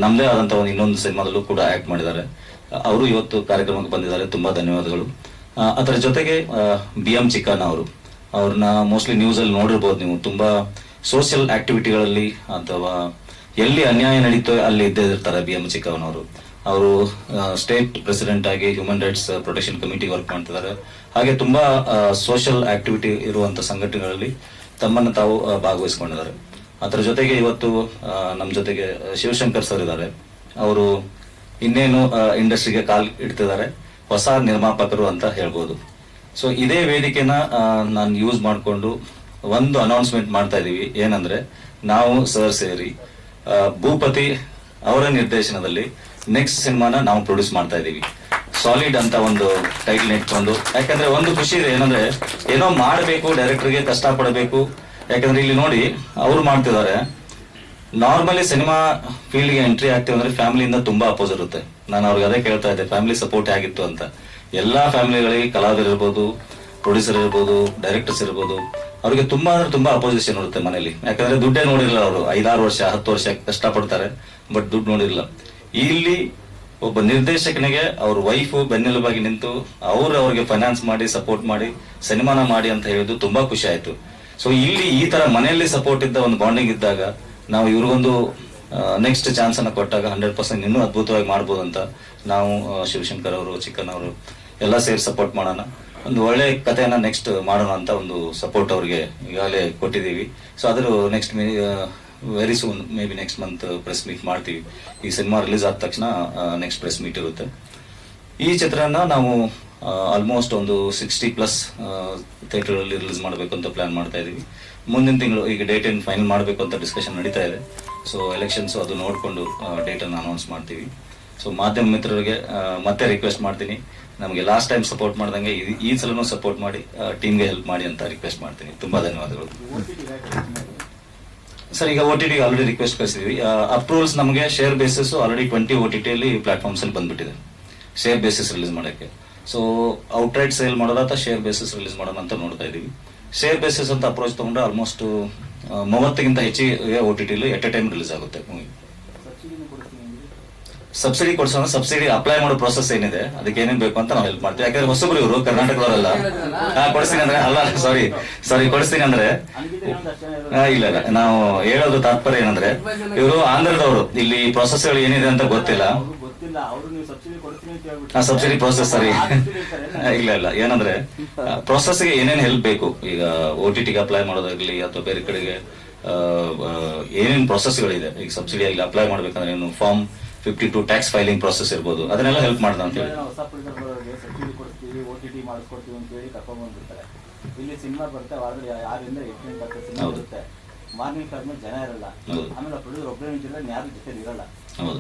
ನಮ್ದೇ ಆದಂತ ಒಂದು ಇನ್ನೊಂದು ಸಿನಿಮಾದಲ್ಲೂ ಕೂಡ ಆಕ್ಟ್ ಮಾಡಿದ್ದಾರೆ. ಅವರು ಇವತ್ತು ಕಾರ್ಯಕ್ರಮಕ್ಕೆ ಬಂದಿದ್ದಾರೆ, ತುಂಬಾ ಧನ್ಯವಾದಗಳು. ಅದರ ಜೊತೆಗೆ BM ಚಿಕ್ಕಣ್ಣ ಅವ್ರನ್ನ ಮೋಸ್ಟ್ಲಿ ನ್ಯೂಸ್ ಅಲ್ಲಿ ನೋಡಿರ್ಬೋದು ನೀವು. ತುಂಬಾ ಸೋಷಿಯಲ್ ಆಕ್ಟಿವಿಟಿಗಳಲ್ಲಿ ಅಥವಾ ಎಲ್ಲಿ ಅನ್ಯಾಯ ನಡೀತೋ ಅಲ್ಲಿ ಇದ್ದೇ ಇರ್ತಾರೆ BM ಚಿಕ್ಕಣ್ಣನವರು. ಅವರು ಸ್ಟೇಟ್ ಪ್ರೆಸಿಡೆಂಟ್ ಆಗಿ human rights protection committee work ಮಾಡ್ತಿದ್ದಾರೆ. ಹಾಗೆ ತುಂಬಾ ಸೋಷಿಯಲ್ ಆಕ್ಟಿವಿಟಿ ಇರುವಂತ ಸಂಘಟನೆಗಳಲ್ಲಿ ತಮ್ಮನ್ನು ತಾವು ಭಾಗವಹಿಸಿಕೊಂಡಿದ್ದಾರೆ. ಅದರ ಜೊತೆಗೆ ಇವತ್ತು ನಮ್ಮ ಜೊತೆಗೆ ಶಿವಶಂಕರ್ ಸರ್ ಇದ್ದಾರೆ. ಅವರು ಇನ್ನೇನು ಇಂಡಸ್ಟ್ರಿಗೆ ಕಾಲ್ ಇಡ್ತಿದ್ದಾರೆ, ಹೊಸ ನಿರ್ಮಾಪಕರು ಅಂತ ಹೇಳ್ಬೋದು. ಸೊ ಇದೇ ವೇದಿಕೆನ ನಾನು ಯೂಸ್ ಮಾಡಿಕೊಂಡು ಒಂದು ಅನೌನ್ಸ್ಮೆಂಟ್ ಮಾಡ್ತಾ ಇದೀವಿ. ಏನಂದ್ರೆ ನಾವು ಸರ್ ಸೇರಿ ಭೂಪತಿ ಅವರ ನಿರ್ದೇಶನದಲ್ಲಿ ನೆಕ್ಸ್ಟ್ ಸಿನಿಮಾನ ನಾವು ಪ್ರೊಡ್ಯೂಸ್ ಮಾಡ್ತಾ ಇದೀವಿ. ಸಾಲಿಡ್ ಅಂತ ಒಂದು ಟೈಟಲ್ ಇಟ್ಕೊಂಡು, ಯಾಕಂದ್ರೆ ಒಂದು ಖುಷಿ ಇದೆ ಏನಂದ್ರೆ ಏನೋ ಮಾಡಬೇಕು, ಡೈರೆಕ್ಟರ್ಗೆ ಕಷ್ಟ ಪಡಬೇಕು. ಯಾಕಂದ್ರೆ ಇಲ್ಲಿ ನೋಡಿ ಅವ್ರು ಮಾಡ್ತಿದ್ದಾರೆ. ನಾರ್ಮಲಿ ಸಿನಿಮಾ ಫೀಲ್ಡ್ಗೆ ಎಂಟ್ರಿ ಆಗ್ತೀವಿ ಅಂದ್ರೆ ಫ್ಯಾಮಿಲಿಯಿಂದ ತುಂಬಾ ಅಪೋಸ್ ಇರುತ್ತೆ. ನಾನು ಅವ್ರಿಗೆ ಅದೇ ಕೇಳ್ತಾ ಇದ್ದೆ, ಫ್ಯಾಮಿಲಿ ಸಪೋರ್ಟ್ ಆಗಿತ್ತು ಅಂತ. ಎಲ್ಲಾ ಫ್ಯಾಮಿಲಿಗಳಿಗೆ ಕಲಾವಿದರು ಇರ್ಬೋದು, ಪ್ರೊಡ್ಯೂಸರ್ ಇರ್ಬೋದು, ಡೈರೆಕ್ಟರ್ಸ್ ಇರ್ಬೋದು, ಅವ್ರಿಗೆ ತುಂಬಾ ಅಂದ್ರೆ ತುಂಬಾ ಅಪೋಸಿಷನ್ ಇರುತ್ತೆ ಮನೇಲಿ. ಯಾಕಂದ್ರೆ ದುಡ್ಡೇ ನೋಡಿರಲ್ಲ ಅವರು. 5-6 ವರ್ಷ 10 ವರ್ಷ ಕಷ್ಟಪಡ್ತಾರೆ, ಬಟ್ ದುಡ್ಡು ನೋಡಿರಲ್ಲ. ಇಲ್ಲಿ ಒಬ್ಬ ನಿರ್ದೇಶಕನಿಗೆ ಅವ್ರ ವೈಫ್ ಬೆನ್ನೆಲುಬಾಗಿ ನಿಂತು ಅವ್ರಿಗೆ ಫೈನಾನ್ಸ್ ಮಾಡಿ ಸಪೋರ್ಟ್ ಮಾಡಿ ಸಿನಿಮಾನ ಮಾಡಿ ಅಂತ ಹೇಳಿದ್ದು ತುಂಬಾ ಖುಷಿ ಆಯ್ತು. ಸೊ ಇಲ್ಲಿ ಈ ತರ ಮನೆಯಲ್ಲಿ ಸಪೋರ್ಟ್ ಇದ್ದ ಒಂದು ಬಾಂಡಿಂಗ್ ಇದ್ದಾಗ ನಾವು ಇವ್ರಿಗೊಂದು ನೆಕ್ಸ್ಟ್ ಚಾನ್ಸ್ ಅನ್ನ ಕೊಟ್ಟಾಗ 100% ಇನ್ನೂ ಅದ್ಭುತವಾಗಿ ಮಾಡ್ಬೋದು ಅಂತ ನಾವು ಶಿವಶಂಕರ್ ಅವರು, ಚಿಕ್ಕನ್ ಅವರು ಎಲ್ಲ ಸೇರಿ ಸಪೋರ್ಟ್ ಮಾಡೋಣ, ಒಂದು ಒಳ್ಳೆ ಕಥೆಯನ್ನ ನೆಕ್ಸ್ಟ್ ಮಾಡೋಣ ಅಂತ ಒಂದು ಸಪೋರ್ಟ್ ಅವ್ರಿಗೆ ಈಗಾಗಲೇ ಕೊಟ್ಟಿದ್ದೀವಿ. ಸೊ ಅದ್ರ next very soon may be next month press meet ಮಾಡ್ತೀವಿ. ಈ ಸಿನಿಮಾ ರಿಲೀಸ್ ಆದ ತಕ್ಷಣ ನೆಕ್ಸ್ಟ್ ಪ್ರೆಸ್ ಮೀಟ್ ಇರುತ್ತೆ. ಈ ಚಿತ್ರನ ನಾವು ಆಲ್ಮೋಸ್ಟ್ ಒಂದು 60+ ಥಿಯೇಟರ್ ಅಲ್ಲಿ ರಿಲೀಸ್ ಮಾಡಬೇಕು ಅಂತ ಪ್ಲಾನ್ ಮಾಡ್ತಾ ಇದೀವಿ. ಮುಂದಿನ ತಿಂಗಳು ಈಗ ಡೇಟ್ ಏನು ಫೈನಲ್ ಮಾಡಬೇಕು ಅಂತ ಡಿಸ್ಕಷನ್ ನಡೀತಾ ಇದೆ. ಸೊ ಎಲೆಕ್ಷನ್ಸ್ ಅದು ನೋಡಿಕೊಂಡು ಡೇಟ್ ಅನ್ನು ಅನೌನ್ಸ್ ಮಾಡ್ತೀವಿ. ಸೊ ಮಾಧ್ಯಮ ಮಿತ್ರರಿಗೆ ಮತ್ತೆ ರಿಕ್ವೆಸ್ಟ್ ಮಾಡ್ತೀನಿ, ನಮಗೆ ಲಾಸ್ಟ್ ಟೈಮ್ ಸಪೋರ್ಟ್ ಮಾಡ್ದಂಗೆ ಈ ಸಲನೂ ಸಪೋರ್ಟ್ ಮಾಡಿ ಟೀಮ್ಗೆ ಹೆಲ್ಪ್ ಮಾಡಿ ಅಂತ ರಿಕ್ವೆಸ್ಟ್ ಮಾಡ್ತೀನಿ. ತುಂಬಾ ಧನ್ಯವಾದಗಳು ಸರ್. ಈಗ OTT ಆಲ್ರೆಡಿ ರಿಕ್ವೆಸ್ಟ್ ಕಳಿಸಿದ್ವಿ. ಅಪ್ರೂವಲ್ಸ್ ನಮಗೆ ಶೇರ್ ಬೇಸಿಸ್ ಆಲ್ರೆಡಿ 20 OTT ಅಲ್ಲಿ ಪ್ಲಾಟ್ಫಾರ್ಮ್ಸ್ ಅಲ್ಲಿ ಬಂದ್ಬಿಟ್ಟಿದೆ ಶೇರ್ ಬೇಸಿಸ್ ರಿಲೀಸ್ ಮಾಡೋಕ್ಕೆ. ಸೊ ಔಟ್ರೈಟ್ ಸೇಲ್ ಮಾಡೋದ ಅಥವಾ ಶೇರ್ ಬೇಸಿಸ್ ರಿಲೀಸ್ ಮಾಡೋಣ ಅಂತ ನೋಡ್ತಾ ಇದೀವಿ. ಶೇರ್ ಬೇಸಿಸ್ ಅಂತ ಅಪ್ರೋಚ್ ತಗೊಂಡ್ರೆ ಆಲ್ಮೋಸ್ಟ್ 30ಗಿಂತ ಹೆಚ್ಚಿಗೆ OTT at a time release ಆಗುತ್ತೆ ಮೂವಿ. ಸಬ್ಸಿಡಿ ಕೊಡ್ಸೋಣ, ಸಬ್ಸಿಡಿ ಅಪ್ಲೈ ಮಾಡೋ ಪ್ರೊಸೆಸ್ ಏನಿದೆ ಅದಕ್ಕೆ ಏನೇನ್ ಬೇಕು ಅಂತ ನಾವು ಹೆಲ್ಪ್ ಮಾಡ್ತೀವಿ. ಯಾಕಂದ್ರೆ ಹೊಸಬ್ರು ಇವರು ಕರ್ನಾಟಕದವರಲ್ಲ. ಕೊಡಿಸ್ತೀನಿ ಅಂದ್ರೆ ಅಲ್ಲ, ಸಾರಿ ಕೊಡಿಸ್ತೀನಿ ಅಂದ್ರೆ ಇಲ್ಲ, ನಾವು ಹೇಳೋದು ತಾತ್ಪರ್ಯ ಏನಂದ್ರೆ ಇವರು ಆಂಧ್ರದವರು, ಇಲ್ಲಿ ಪ್ರೊಸೆಸ್ಗಳು ಏನಿದೆ ಅಂತ ಗೊತ್ತಿಲ್ಲ. ಸಬ್ಸಿಡಿ ಪ್ರೊಸೆಸ್ ಸರಿ ಇಲ್ಲ ಏನಂದ್ರೆ ಪ್ರೊಸೆಸ್ಗೆ ಏನೇನ್ ಹೆಲ್ಪ್ ಬೇಕು, ಈಗ OTTಗೆ ಅಪ್ಲೈ ಮಾಡೋದಾಗ್ಲಿ ಅಥವಾ ಬೇರೆ ಕಡೆಗೆ ಏನೇನ್ ಪ್ರೊಸೆಸ್ಗಳಿದೆ, ಈಗ ಸಬ್ಸಿಡಿ ಆಗಲಿ ಅಪ್ಲೈ ಮಾಡ್ಬೇಕಂದ್ರೆ ಏನು ಫಾರ್ಮ್ 52 ಟ್ಯಾಕ್ಸ್ ಫೈಲಿಂಗ್ ಪ್ರೊಸೆಸ್ ಇರ್ಬೋದು, ಅದನ್ನೆಲ್ಲ ಹೆಲ್ಪ್ ಮಾಡ್ದ ಅಂತ ಹೇಳಿ. ಇಲ್ಲಿ ಸಿನಿಮಾ ಬರುತ್ತೆ, ವಾರದಲ್ಲಿ 6ರಿಂದ 8 ಗಂಟೆ ಸಿನಿಮಾ ಬರುತ್ತೆ. ಮಾರ್ನಿಂಗ್ ಟೈಮ್ ಜನ ಇರಲ್ಲ, ಆಮೇಲೆ ಪ್ರೊಡ್ಯೂಸರ್ ಒಬ್ಬರೇ ನಿಂತಿದ್ರೆ ಯಾರು ಜೊತೆ ಇರಲ್ಲ.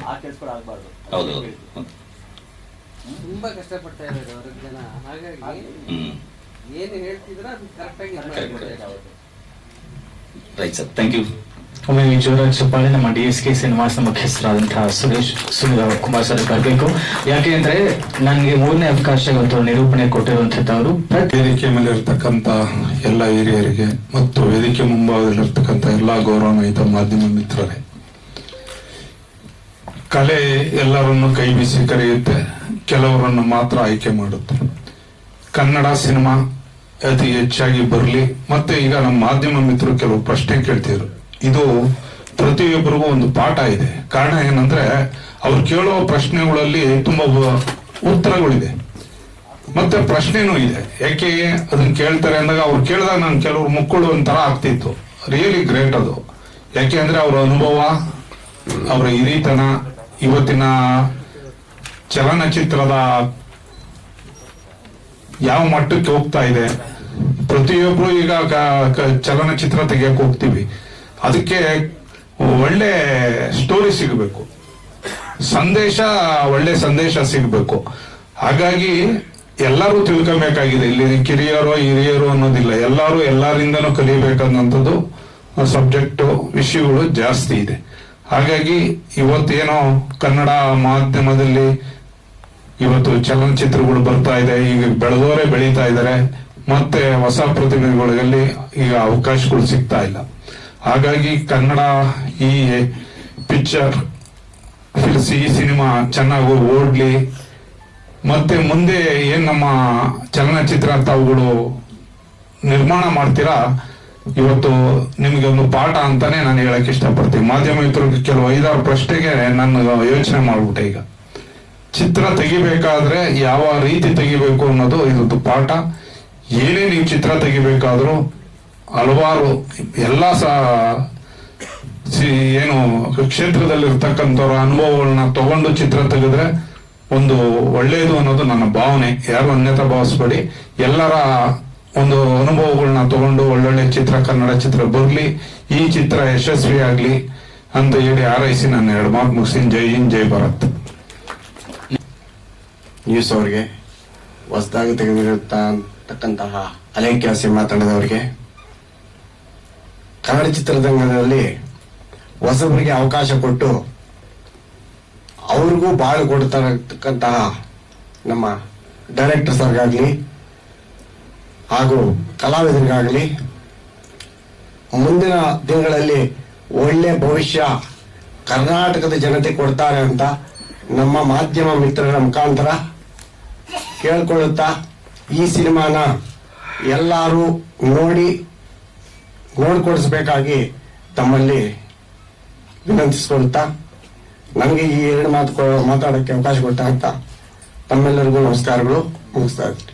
ಆ ಕೆಲ್ಸಗಳು ಆಗ್ಬಾರ್ದು. ತುಂಬಾ ಕಷ್ಟಪಡ್ತಾ ಇರೋದು ಅವ್ರಿಗೆ ಜನ, ಹಾಗಾಗಿ ಏನು ಹೇಳ್ತಿದ್ರ ಅದು ಕರೆಕ್ಟ್ ಆಗಿ. Right sir, thank you. ಒಮ್ಮೆ ಜೋರಾಗಿ ಚಪ್ಪಾಳೆ ನಮ್ಮ DSK ಸಿನಿಮಾಸ್ನ ಮುಖ್ಯಸ್ಥರಾದಂತಹ ಸುನೀಲ್ ಕುಮಾರ್ ಸರ್ ಬರಬೇಕು. ಯಾಕೆ ಅಂದ್ರೆ ನನಗೆ 3ನೇ ಅವಕಾಶ ಇವತ್ತು ನಿರೂಪಣೆ ಕೊಟ್ಟಿರುವಂತಹವರು. ವೇದಿಕೆ ಮೇಲೆ ಇರ್ತಕ್ಕಂಥ ಎಲ್ಲ ಹಿರಿಯರಿಗೆ ಮತ್ತು ವೇದಿಕೆ ಮುಂಭಾಗದಲ್ಲಿರ್ತಕ್ಕಂಥ ಎಲ್ಲ ಗೌರವಾನ್ವಿತ ಮಾಧ್ಯಮ ಮಿತ್ರರೇ, ಕಲೆ ಎಲ್ಲರನ್ನು ಕೈ ಬೀಸಿ ಕರೆಯುತ್ತೆ, ಕೆಲವರನ್ನು ಮಾತ್ರ ಆಯ್ಕೆ ಮಾಡುತ್ತೆ. ಕನ್ನಡ ಸಿನಿಮಾ ಅತಿ ಹೆಚ್ಚಾಗಿ ಬರಲಿ. ಮತ್ತೆ ಈಗ ನಮ್ಮ ಮಾಧ್ಯಮ ಮಿತ್ರರು ಕೆಲವು ಪ್ರಶ್ನೆ ಕೇಳ್ತಿದ್ರು, ಇದು ಪ್ರತಿಯೊಬ್ಬರಿಗೂ ಒಂದು ಪಾಠ ಇದೆ. ಕಾರಣ ಏನಂದ್ರೆ ಅವ್ರು ಕೇಳೋ ಪ್ರಶ್ನೆಗಳಲ್ಲಿ ತುಂಬಾ ಉತ್ತರಗಳಿದೆ, ಮತ್ತೆ ಪ್ರಶ್ನೆನೂ ಇದೆ. ಯಾಕೆ ಅದನ್ನ ಕೇಳ್ತಾರೆ ಅಂದಾಗ ಅವ್ರು ಕೇಳಿದಾಗ ನಾನು ಕೆಲವ್ರು ಮುಕ್ಕಳು ಒಂಥರ ಆಗ್ತಿತ್ತು. ರಿಯಲಿ ಗ್ರೇಟ್ ಅದು. ಯಾಕೆ ಅಂದ್ರೆ ಅವ್ರ ಅನುಭವ, ಅವರ ಹಿರಿತನ, ಇವತ್ತಿನ ಚಲನಚಿತ್ರದ ಯಾವ ಮಟ್ಟಕ್ಕೆ ಹೋಗ್ತಾ ಇದೆ. ಪ್ರತಿಯೊಬ್ರು ಈಗ ಚಲನಚಿತ್ರ ತೆಗಿಯಕ್ ಹೋಗ್ತೀವಿ, ಅದಕ್ಕೆ ಒಳ್ಳೆ ಸ್ಟೋರಿ ಸಿಗಬೇಕು, ಒಳ್ಳೆ ಸಂದೇಶ ಸಿಗಬೇಕು. ಹಾಗಾಗಿ ಎಲ್ಲರೂ ತಿಳ್ಕೊಬೇಕಾಗಿದೆ. ಇಲ್ಲಿ ಕಿರಿಯರು ಹಿರಿಯರು ಅನ್ನೋದಿಲ್ಲ, ಎಲ್ಲರಿಂದನೂ ಕಲಿಯಬೇಕನ್ನೋಂಥದ್ದು ಸಬ್ಜೆಕ್ಟ್ ವಿಷಯಗಳು ಜಾಸ್ತಿ ಇದೆ. ಹಾಗಾಗಿ ಇವತ್ತೇನೋ ಕನ್ನಡ ಮಾಧ್ಯಮದಲ್ಲಿ ಇವತ್ತು ಚಲನಚಿತ್ರಗಳು ಬರ್ತಾ ಇದೆ, ಈಗ ಬೆಳೆದವರೇ ಬೆಳೀತಾ ಇದ್ದಾರೆ, ಮತ್ತೆ ಹೊಸ ಪ್ರತಿಭೆಗಳಲ್ಲಿ ಈಗ ಅವಕಾಶಗಳು ಸಿಗ್ತಾ ಇಲ್ಲ. ಹಾಗಾಗಿ ಕನ್ನಡ ಈ ಪಿಕ್ಚರ್ ಈ ಸಿನಿಮಾ ಚೆನ್ನಾಗಿ ಓಡ್ಲಿ, ಮತ್ತೆ ಮುಂದೆ ಏನ್ ನಮ್ಮ ಚಲನಚಿತ್ರ ತಾವುಗಳು ನಿರ್ಮಾಣ ಮಾಡ್ತೀರಾ, ಇವತ್ತು ನಿಮ್ಗೆ ಒಂದು ಪಾಠ ಅಂತಾನೆ ನಾನು ಹೇಳಕ್ ಇಷ್ಟಪಡ್ತೀನಿ. ಮಾಧ್ಯಮ ಮಿತ್ರರಿಗೆ ಕೆಲವು 5-6 ಪ್ರಶ್ನೆಗೆ ನಾನು ಯೋಚನೆ ಮಾಡ್ಬಿಟ್ಟೆ. ಈಗ ಚಿತ್ರ ತೆಗಿಬೇಕಾದ್ರೆ ಯಾವ ರೀತಿ ತೆಗಿಬೇಕು ಅನ್ನೋದು ಇದೊಂದು ಪಾಠ. ಏನೇ ನೀವು ಚಿತ್ರ ತೆಗಿಬೇಕಾದ್ರೂ ಹಲವಾರು ಎಲ್ಲ ಏನು ಕ್ಷೇತ್ರದಲ್ಲಿರ್ತಕ್ಕಂಥವ್ರ ಅನುಭವಗಳನ್ನ ತಗೊಂಡು ಚಿತ್ರ ತೆಗೆದ್ರೆ ಒಂದು ಒಳ್ಳೇದು ಅನ್ನೋದು ನನ್ನ ಭಾವನೆ. ಯಾರು ಅನ್ಯತಾ ಭಾವಿಸ್ಬೇಡಿ. ಎಲ್ಲರ ಒಂದು ಅನುಭವಗಳನ್ನ ತಗೊಂಡು ಒಳ್ಳೊಳ್ಳೆ ಚಿತ್ರ, ಕನ್ನಡ ಚಿತ್ರ ಬರ್ಲಿ, ಈ ಚಿತ್ರ ಯಶಸ್ವಿ ಆಗ್ಲಿ ಅಂತ ಹೇಳಿ ಹಾರೈಸಿ ನಾನು 2 ಮಾತು ಮುಗಿಸ್ತೀನಿ. ಜೈ ಹಿಂದ್, ಜೈ ಭಾರತ್. ನ್ಯೂಸ್ ಅವ್ರಿಗೆ, ಹೊಸದಾಗಿ ತೆಗೆದಿರತಕ್ಕಂತಹ ಅಲೇಖ್ಯ ಸಿನಿಮಾ ತಂಡದವರಿಗೆ, ಕನ್ನಡ ಚಿತ್ರರಂಗದಲ್ಲಿ ಹೊಸಬರಿಗೆ ಅವಕಾಶ ಕೊಟ್ಟು ಅವ್ರಿಗೂ ಬಾಳು ಕೊಡ್ತಾರತಕ್ಕಂತಹ ನಮ್ಮ ಡೈರೆಕ್ಟರ್ಸ್ಗಾಗಲಿ ಹಾಗೂ ಕಲಾವಿದರಿಗಾಗಲಿ ಮುಂದಿನ ದಿನಗಳಲ್ಲಿ ಒಳ್ಳೆ ಭವಿಷ್ಯ ಕರ್ನಾಟಕದ ಜನತೆ ಕೊಡ್ತಾರೆ ಅಂತ ನಮ್ಮ ಮಾಧ್ಯಮ ಮಿತ್ರರ ಮುಖಾಂತರ ಕೇಳ್ಕೊಳ್ಳುತ್ತಾ ಈ ಸಿನಿಮಾನ ಎಲ್ಲರೂ ನೋಡ್ಕೊಡಿಸ್ಬೇಕಾಗಿ ತಮ್ಮಲ್ಲಿ ವಿನಂತಿಸಿಕೊಳ್ಳುತ್ತಾ ನನಗೆ ಈ 2 ಮಾತು ಮಾತಾಡೋಕ್ಕೆ ಅವಕಾಶ ಕೊಟ್ಟ ಅಂತ ತಮ್ಮೆಲ್ಲರಿಗೂ ನಮಸ್ಕಾರಗಳು, ಮುಗಿಸ್ತಾ ಇದ್ದೀನಿ.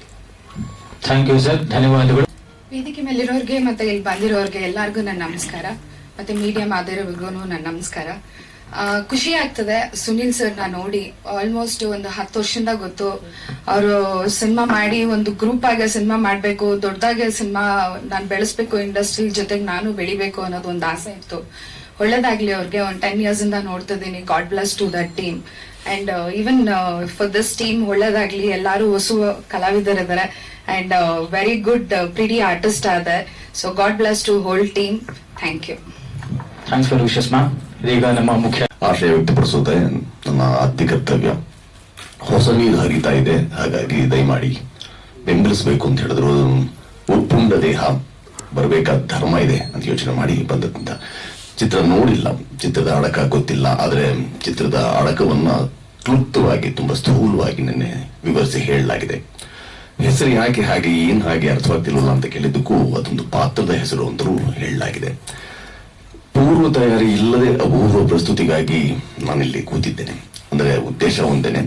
ಥ್ಯಾಂಕ್ ಯು ಸರ್, ಧನ್ಯವಾದಗಳು. ವೇದಿಕೆ ಮೇಲಿರೋರ್ಗೆ ಮತ್ತೆ ಇಲ್ಲಿ ಬಂದಿರೋರ್ಗೆ ಎಲ್ಲರಿಗೂ ನನ್ನ ನಮಸ್ಕಾರ, ಮತ್ತೆ ಮೀಡಿಯಾ ಮಾಧ್ಯಮರಿಗೂ ನನ್ನ ನಮಸ್ಕಾರ. ಖುಷಿ ಆಗ್ತದೆ ಸುನಿಲ್ ಸರ್ನ ನೋಡಿ. ಆಲ್ಮೋಸ್ಟ್ ಒಂದು 10 ವರ್ಷದಿಂದ ಗೊತ್ತು. ಅವರು ಸಿನಿಮಾ ಮಾಡಿ ಒಂದು ಗ್ರೂಪ್ ಆಗಿ ಸಿನಿಮಾ ಮಾಡ್ಬೇಕು, ದೊಡ್ಡದಾಗಿ ಸಿನಿಮಾ ನಾನು ಬೆಳೆಸ್ಬೇಕು, ಇಂಡಸ್ಟ್ರಿ ಜೊತೆಗೆ ನಾನು ಬೆಳಿಬೇಕು ಅನ್ನೋದು ಒಂದು ಆಸೆ ಇತ್ತು. ಒಳ್ಳೇದಾಗ್ಲಿ ಅವ್ರಿಗೆ. ಒಂದು 10 years ಇಂದ ನೋಡ್ತಿದ್ದೀನಿ. God bless to that team and even for this team ಒಳ್ಳೇದಾಗ್ಲಿ. ಎಲ್ಲಾರು ಹೊಸ ಕಲಾವಿದರಿದ್ದಾರೆ and very good pretty artist ಆದ. So God bless to whole team. Thank you. Thanks for wishes ma'am. ಇದೀಗ ನಮ್ಮ ಮುಖ್ಯ ಆಶಯ ವ್ಯಕ್ತಪಡಿಸುವುದೇ ನನ್ನ ಆದ್ಯ ಕರ್ತವ್ಯ. ಹೊಸ ನೀರು ಹರಿತಾ ಇದೆ, ಹಾಗಾಗಿ ದಯಮಾಡಿ ಬೆಂಬಲಿಸಬೇಕು ಅಂತ ಹೇಳಿದ್ರು. ಒಪ್ಪುಂಡ ದೇಹ ಬರಬೇಕಾದ ಧರ್ಮ ಇದೆ ಅಂತ ಯೋಚನೆ ಮಾಡಿ ಬಂದಂತ ಚಿತ್ರ ನೋಡಿಲ್ಲ, ಚಿತ್ರದ ಅಡಕ ಗೊತ್ತಿಲ್ಲ. ಆದ್ರೆ ಚಿತ್ರದ ಅಡಕವನ್ನ ಕ್ಲುಪ್ತವಾಗಿ ತುಂಬಾ ಸ್ಥೂಲವಾಗಿ ನಿನ್ನೆ ವಿವರಿಸಿ ಹೇಳಲಾಗಿದೆ. ಹೆಸರು ಯಾಕೆ ಹಾಗೆ, ಏನ್ ಹಾಗೆ ಅರ್ಥವಾಗ್ತಿಲ್ವಲ್ಲ ಅಂತ ಕೇಳಿದ್ದಕ್ಕೂ ಅದೊಂದು ಪಾತ್ರದ ಹೆಸರು ಅಂತಲೂ ಹೇಳಲಾಗಿದೆ. ಪೂರ್ವ ತಯಾರಿ ಇಲ್ಲದೆ ಅಪೂರ್ವ ಪ್ರಸ್ತುತಿಗಾಗಿ ನಾನಿಲ್ಲಿ ಕೂತಿದ್ದೇನೆ. ಅಂದ್ರೆ ಉದ್ದೇಶ ಒಂದೇನೆ,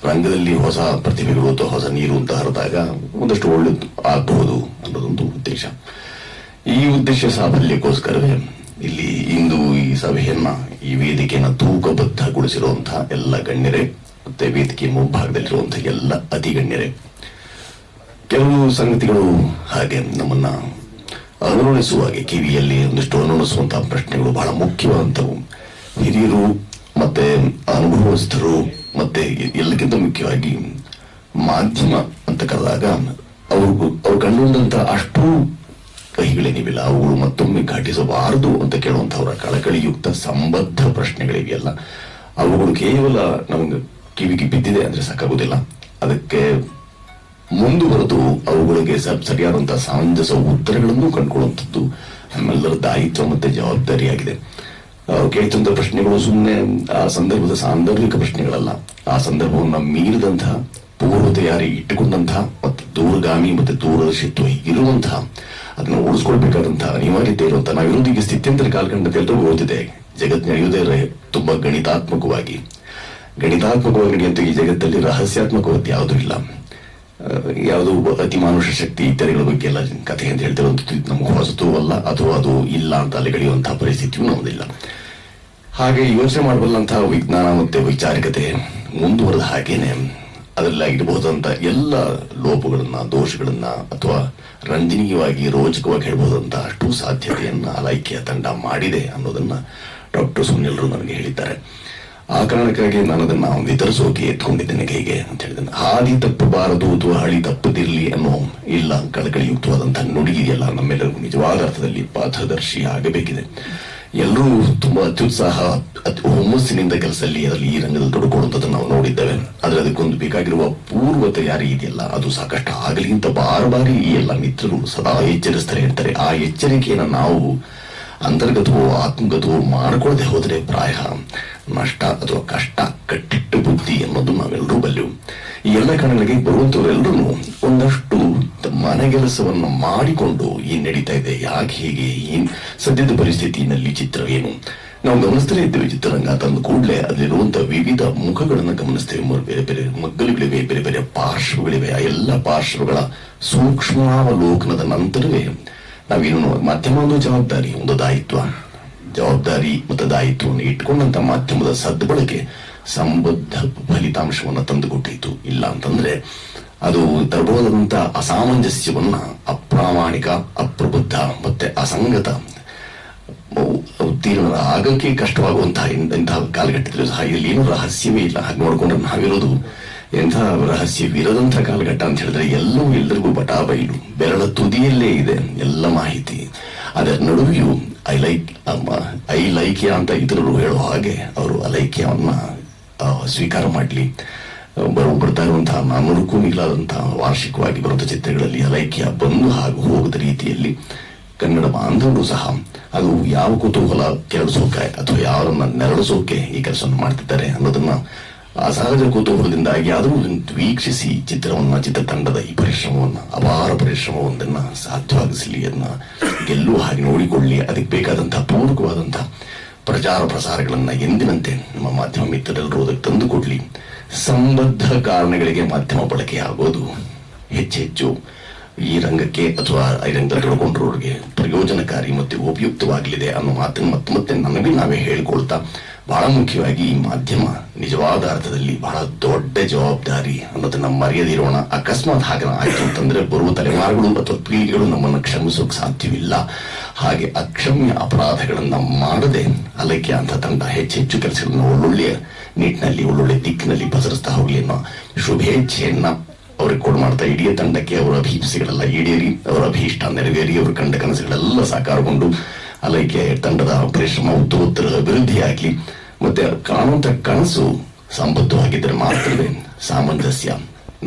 ರಂಗದಲ್ಲಿ ಹೊಸ ಪ್ರತಿಭೆಗಳು ಅಥವಾ ಹೊಸ ನೀರು ಅಂತ ಹರಿದಾಗ ಒಂದಷ್ಟು ಒಳ್ಳೆದು ಆಗಬಹುದು ಅನ್ನೋದೊಂದು ಉದ್ದೇಶ. ಈ ಉದ್ದೇಶ ಸಾಫಲ್ಯಕ್ಕೋಸ್ಕರವೇ ಇಲ್ಲಿ ಇಂದು ಈ ಸಭೆಯನ್ನ, ಈ ವೇದಿಕೆಯನ್ನ ತೂಕಬದ್ಧಗೊಳಿಸಿರುವಂತಹ ಎಲ್ಲ ಗಣ್ಯರೇ ಮತ್ತೆ ವೇದಿಕೆ ಮುಂಭಾಗದಲ್ಲಿರುವಂತಹ ಎಲ್ಲ ಅತಿ ಗಣ್ಯರೇ. ಕೆಲವು ಸಂಗತಿಗಳು ಹಾಗೆ ನಮ್ಮನ್ನ ಅನುರಣಿಸುವಾಗೆ, ಕಿವಿಯಲ್ಲಿ ಒಂದಿಷ್ಟು ಅನುರಣಿಸುವಂತಹ ಪ್ರಶ್ನೆಗಳು ಬಹಳ ಮುಖ್ಯವಾದಂಥವು. ಹಿರಿಯರು ಮತ್ತೆ ಅನುಭವಸ್ಥರು ಮತ್ತೆ ಎಲ್ಲಕ್ಕಿಂತ ಮುಖ್ಯವಾಗಿ ಮಾಧ್ಯಮ ಅಂತ ಕರೆದಾಗ ಅವ್ರು ಕಂಡುಕೊಂಡಂತ ಅಷ್ಟು ಕಹಿಗಳೇನಿವಿಲ್ಲ, ಅವುಗಳು ಮತ್ತೊಮ್ಮೆ ಘಟಿಸಬಾರದು ಅಂತ ಕೇಳುವಂತವರ ಕಳಕಳಿಯುಕ್ತ ಸಂಬದ್ಧ ಪ್ರಶ್ನೆಗಳಿವೆಯಲ್ಲ, ಅವುಗಳು ಕೇವಲ ನಮಗೆ ಕಿವಿಗೆ ಬಿದ್ದಿದೆ ಅಂದ್ರೆ ಸಾಕಾಗುವುದಿಲ್ಲ. ಅದಕ್ಕೆ ಮುಂದುವರೆದು ಅವುಗಳಿಗೆ ಸರಿಯಾದಂತಹ ಸಮಂಜಸ ಉತ್ತರಗಳನ್ನು ಕಂಡುಕೊಳ್ಳುವಂಥದ್ದು ನಮ್ಮೆಲ್ಲರ दायित्व ಮತ್ತೆ ಜವಾಬ್ದಾರಿಯಾಗಿದೆ. ಕೇಳ್ತಂತ ಪ್ರಶ್ನೆಗಳು ಸುಮ್ಮನೆ ಆ ಸಂದರ್ಭದ ಸಾಂದರ್ಭಿಕ ಪ್ರಶ್ನೆಗಳಲ್ಲ, ಆ ಸಂದರ್ಭವನ್ನು ಮೀರಿದಂತಹ ಪೂರ್ವ ತಯಾರಿ ಇಟ್ಟುಕೊಂಡಂತಹ ಮತ್ತು ದೂರಗಾಮಿ ಮತ್ತೆ ದೂರದರ್ಶಿತ್ವ ಇರುವಂತಹ, ಅದನ್ನು ಉಳಿಸ್ಕೊಳ್ಬೇಕಾದಂತಹ ಅನಿವಾರ್ಯತೆ ಇರುವಂತಹ, ನಾವಿರೋದು ಈಗ ಸ್ಥಿತ್ಯಂತರ ಕಾಲಖಂಡಕ್ಕೆ ಎಲ್ಲರಿಗೂ ಓದಿದೆ. ಜಗತ್ ನಡೆಯುವುದೇ ತುಂಬಾ ಗಣಿತಾತ್ಮಕವಾಗಿ ನಡೆಯುವಂತ ಈ ಜಗತ್ತಲ್ಲಿ ರಹಸ್ಯಾತ್ಮಕವಾದ ಯಾವುದೂ ಇಲ್ಲ. ಯಾವುದು ಅತಿಮಾನುಷ ಶಕ್ತಿ ಇತ್ಯಾದಿಗಳ ಬಗ್ಗೆ ಎಲ್ಲ ಕಥೆ ಅಂತ ಹೇಳ್ತಿರುವಂಥದ್ದು ನಮ್ಗೆ ಹೊಸತು ಅಲ್ಲ, ಅಥವಾ ಅದು ಇಲ್ಲ ಅಂತ ಅಲೆಗಳೆಯುವಂತಹ ಪರಿಸ್ಥಿತಿಯೂ ನಮ್ಮದಿಲ್ಲ. ಹಾಗೆ ಯೋಚನೆ ಮಾಡಬಲ್ಲಂತಹ ವಿಜ್ಞಾನ ಮತ್ತೆ ವೈಚಾರಿಕತೆ ಮುಂದುವರೆದ ಹಾಗೇನೆ ಅದರಲ್ಲಾಗಿರಬಹುದಂತ ಎಲ್ಲ ಲೋಪಗಳನ್ನ, ದೋಷಗಳನ್ನ ಅಥವಾ ರಂಜನೀಯವಾಗಿ ರೋಚಕವಾಗಿ ಹೇಳ್ಬಹುದಂತ ಅಷ್ಟು ಸಾಧ್ಯತೆಯನ್ನ ಅಲೈಕ್ಯ ತಂಡ ಮಾಡಿದೆ ಅನ್ನೋದನ್ನ ಡಾಕ್ಟರ್ ಸುನಿಲ್ರು ನನಗೆ ಹೇಳಿದ್ದಾರೆ. ಆ ಕಾರಣಕ್ಕಾಗಿ ನಾನು ಅದನ್ನ ವಿತರಿಸೋಕೆ ಎತ್ಕೊಂಡಿದ್ದೇನೆ ಕೈಗೆ ಅಂತ ಹೇಳಿದ್ದೇನೆ. ಹಾದಿ ತಪ್ಪಬಾರದು ಅಥವಾ ಹಳಿ ತಪ್ಪದಿರ್ಲಿ ಅನ್ನೋ ಇಲ್ಲ ಕಳಕಳಿಯುಕ್ತವಾದಂತಹ ನುಡಿ ಇದೆಯಲ್ಲ, ನಮ್ಮೆಲ್ಲರಿಗೂ ನಿಜವಾದ ಅರ್ಥದಲ್ಲಿ ಪಾತ್ರದರ್ಶಿ ಆಗಬೇಕಿದೆ. ಎಲ್ಲರೂ ತುಂಬಾ ಅತ್ಯುತ್ಸಾಹ ಹುಮ್ಮಸ್ಸಿನಿಂದ ಕೆಲಸದಲ್ಲಿ ಅದರಲ್ಲಿ ಈ ರಂಗದಲ್ಲಿ ತೊಡಕೊಳ್ಳುವಂಥದ್ದು ನಾವು ನೋಡಿದ್ದೇವೆ. ಆದ್ರೆ ಅದಕ್ಕೊಂದು ಬೇಕಾಗಿರುವ ಪೂರ್ವ ತಯಾರಿ ಇದೆಯಲ್ಲ, ಅದು ಸಾಕಷ್ಟು ಆಗಲಿ ಅಂತ ಬಾರಿ ಈ ಎಲ್ಲ ಮಿತ್ರರು ಸದಾ ಎಚ್ಚರಿಸ್ತಾರೆ ಹೇಳ್ತಾರೆ. ಆ ಎಚ್ಚರಿಕೆಯನ್ನು ನಾವು ಅಂತರ್ಗತವೋ ಆತ್ಮಗತವೋ ಮಾಡಿಕೊಳ್ಳದೆ ಹೋದರೆ ಪ್ರಾಯ ನಷ್ಟ ಅಥವಾ ಕಷ್ಟ, ಕಟ್ಟಿಟ್ಟು ಬುದ್ಧಿ ಅನ್ನೋದು ನಾವೆಲ್ಲರೂ ಬಲ್ಲೆವು. ಈ ಎಲ್ಲ ಕಾರಣಗಳಿಗೆ ಬರುವಂತವರೆಲ್ಲರೂ ಒಂದಷ್ಟು ಮನೆಗೆಲಸವನ್ನು ಮಾಡಿಕೊಂಡು ಏನ್ ನಡೀತಾ ಇದೆ, ಯಾಕೆ ಹೀಗೆ, ಏನ್ ಸದ್ಯದ ಪರಿಸ್ಥಿತಿಯಲ್ಲಿ ಚಿತ್ರ ಏನು ನಾವು ಗಮನಿಸ್ತಲೇ ಇದ್ದೇವೆ. ಚಿತ್ರರಂಗ ತಂದ ಕೂಡಲೇ ಅಲ್ಲಿರುವಂತಹ ವಿವಿಧ ಮುಖಗಳನ್ನು ಗಮನಿಸ್ತೇವೆ. ಬೇರೆ ಬೇರೆ ಮಗ್ಗಲುಗಳಿವೆ, ಬೇರೆ ಬೇರೆ ಪಾರ್ಶ್ವಗಳಿವೆ. ಆ ಎಲ್ಲ ಪಾರ್ಶ್ವಗಳ ಸೂಕ್ಷ್ಮಾವಲೋಕನದ ನಂತರವೇ ನಾವೇನು ಮಾಧ್ಯಮ ಒಂದು ಜವಾಬ್ದಾರಿ, ಒಂದು ಜವಾಬ್ದಾರಿ ಮತ್ತು ದಾಯಿತ್ವವನ್ನು ಇಟ್ಕೊಂಡಂತ ಮಾಧ್ಯಮದ ಸದ್ಬಳಕೆ ಸಂಬದ್ಧ ಫಲಿತಾಂಶವನ್ನ ತಂದುಕೊಟ್ಟಿತು. ಇಲ್ಲ ಅಂತಂದ್ರೆ ಅದು ತರಬಹುದಂತ ಅಸಾಮಂಜಸ್ಯವನ್ನ, ಅಪ್ರಾಮಾಣಿಕ, ಅಪ್ರಬುದ್ಧ ಮತ್ತೆ ಅಸಂಗತ ಉತ್ತೀರ್ಣ ಆಗಕ್ಕೆ ಕಷ್ಟವಾಗುವಂತಹ ಇಂತಹ ಕಾಲಘಟ್ಟದಲ್ಲಿ ಸಹ ಇಲ್ಲಿ ಏನು ರಹಸ್ಯವೇ ಇಲ್ಲ. ಹಾಗೆ ನೋಡ್ಕೊಂಡ್ರೆ ನಾವಿರೋದು ಎಂಥ ರಹಸ್ಯವಿರದಂಥ ಕಾಲಘಟ್ಟ ಅಂತ ಹೇಳಿದ್ರೆ ಎಲ್ಲವೂ ಎಲ್ಲರಿಗೂ ಬಟಾ ಬಯಲು, ಬೆರಳ ತುದಿಯಲ್ಲೇ ಇದೆ ಎಲ್ಲ ಮಾಹಿತಿ. ಅದರ ನಡುವೆಯೂ ಐ ಲೈಕ್ಯ ಅಂತ ಇತರರು ಹೇಳೋ ಹಾಗೆ ಅವರು ಅಲೈಕ್ಯವನ್ನ ಸ್ವೀಕಾರ ಮಾಡಲಿ. ಬರ್ತಾ ಇರುವಂತಹ 400ಕ್ಕೂ ಮಿಗಿಲಾದಂತಹ ವಾರ್ಷಿಕವಾಗಿ ಬರುವಂಥ ಚಿತ್ರಗಳಲ್ಲಿ ಅಲೈಕ್ಯ ಬಂದು ಹಾಗೂ ಹೋಗದ ರೀತಿಯಲ್ಲಿ ಕನ್ನಡ ಬಾಂಧವರು ಸಹ ಅದು ಯಾವ ಕುತೂಹಲ ಕೆರಳಿಸೋಕೆ ಅಥವಾ ಯಾರನ್ನ ನೆರಳಿಸೋಕೆ ಈ ಕೆಲಸವನ್ನು ಮಾಡ್ತಿದ್ದಾರೆ ಅನ್ನೋದನ್ನ ಅಸಹಜ ಕುತೂಹಲದಿಂದಾಗಿ ಆದರೂ ವೀಕ್ಷಿಸಿ ಚಿತ್ರತಂಡದ ಈ ಪರಿಶ್ರಮವನ್ನು, ಅಪಾರ ಪರಿಶ್ರಮವೊಂದನ್ನ ಸಾಧ್ಯವಾಗಿಸಲಿ, ಅದನ್ನ ಗೆಲ್ಲುವ ಹಾಗೆ ನೋಡಿಕೊಳ್ಳಿ. ಅದಕ್ಕೆ ಬೇಕಾದಂತಹ ಪೂರಕವಾದಂತಹ ಪ್ರಚಾರ ಪ್ರಸಾರಗಳನ್ನ ಎಂದಿನಂತೆ ನಮ್ಮ ಮಾಧ್ಯಮ ಮಿತ್ರರೆಲ್ಲರೂ ಅದಕ್ಕೆ ತಂದುಕೊಡ್ಲಿ. ಸಂಬದ್ಧ ಕಾರಣಗಳಿಗೆ ಮಾಧ್ಯಮ ಬಳಕೆಯಾಗೋದು ಹೆಚ್ಚೆಚ್ಚು ಈ ರಂಗಕ್ಕೆ ಅಥವಾ ಈ ರಂಗದಲ್ಲಿ ತೊಡಗೊಂಡ್ರವ್ರಿಗೆ ಪ್ರಯೋಜನಕಾರಿ ಮತ್ತು ಉಪಯುಕ್ತವಾಗಲಿದೆ ಅನ್ನೋ ಮಾತನ್ನು ಮತ್ತೆ ನಮಗೆ ನಾವೇ ಹೇಳ್ಕೊಳ್ತಾ, ಬಹಳ ಮುಖ್ಯವಾಗಿ ಈ ಮಾಧ್ಯಮ ನಿಜವಾದ ಅರ್ಥದಲ್ಲಿ ಬಹಳ ದೊಡ್ಡ ಜವಾಬ್ದಾರಿ ಅನ್ನೋದನ್ನ ಮರೆಯದಿರೋಣ. ಅಕಸ್ಮಾತ್ ಹಾಗೆ ಆಯ್ತು ಅಂತಂದ್ರೆ ಬರುವ ತಲೆಮಾರುಗಳು ಅಥವಾ ಪೀಳಿಗೆಗಳು ನಮ್ಮನ್ನು ಕ್ಷಮಿಸೋಕೆ ಸಾಧ್ಯವಿಲ್ಲ. ಹಾಗೆ ಅಕ್ಷಮ್ಯ ಅಪರಾಧಗಳನ್ನ ಮಾಡದೆ ಅಲೈಕ್ಯ ಅಂತ ತಂಡ ಹೆಚ್ಚೆಚ್ಚು ಕೆಲಸಗಳನ್ನ ಒಳ್ಳೊಳ್ಳೆಯ ನಿಟ್ಟಿನಲ್ಲಿ, ಒಳ್ಳೊಳ್ಳೆ ದಿಕ್ಕಿನಲ್ಲಿ ಪಸರಿಸ್ತಾ ಹೋಗ್ಲಿ ಅನ್ನೋ ಶುಭೇಚ್ಛೆಯನ್ನ ಅವ್ರಿಗೆ ಕೊಡು ಮಾಡ್ತಾ ಇಡೀ ತಂಡಕ್ಕೆ ಅವರ ಅಭಿಪ್ಸೆಗಳೆಲ್ಲ ಈಡೇರಿ, ಅವರ ಅಭೀಷ್ಟ ನೆರವೇರಿ, ಅವರು ಕಂಡ ಕನಸುಗಳೆಲ್ಲ ಸಾಕಾರಗೊಂಡು ಅಲೈಕ್ಯ ತಂಡದ ಪರಿಶ್ರಮ ಉತ್ತರೋತ್ತರ ಅಭಿವೃದ್ಧಿಯಾಗ್ಲಿ. ಮತ್ತೆ ಕಾಣುವಂತ ಕನಸು ಸಂಬದ್ಧವಾಗಿದ್ದರೆ ಮಾತ್ರವೇ ಸಾಮಂಜಸ್ಯ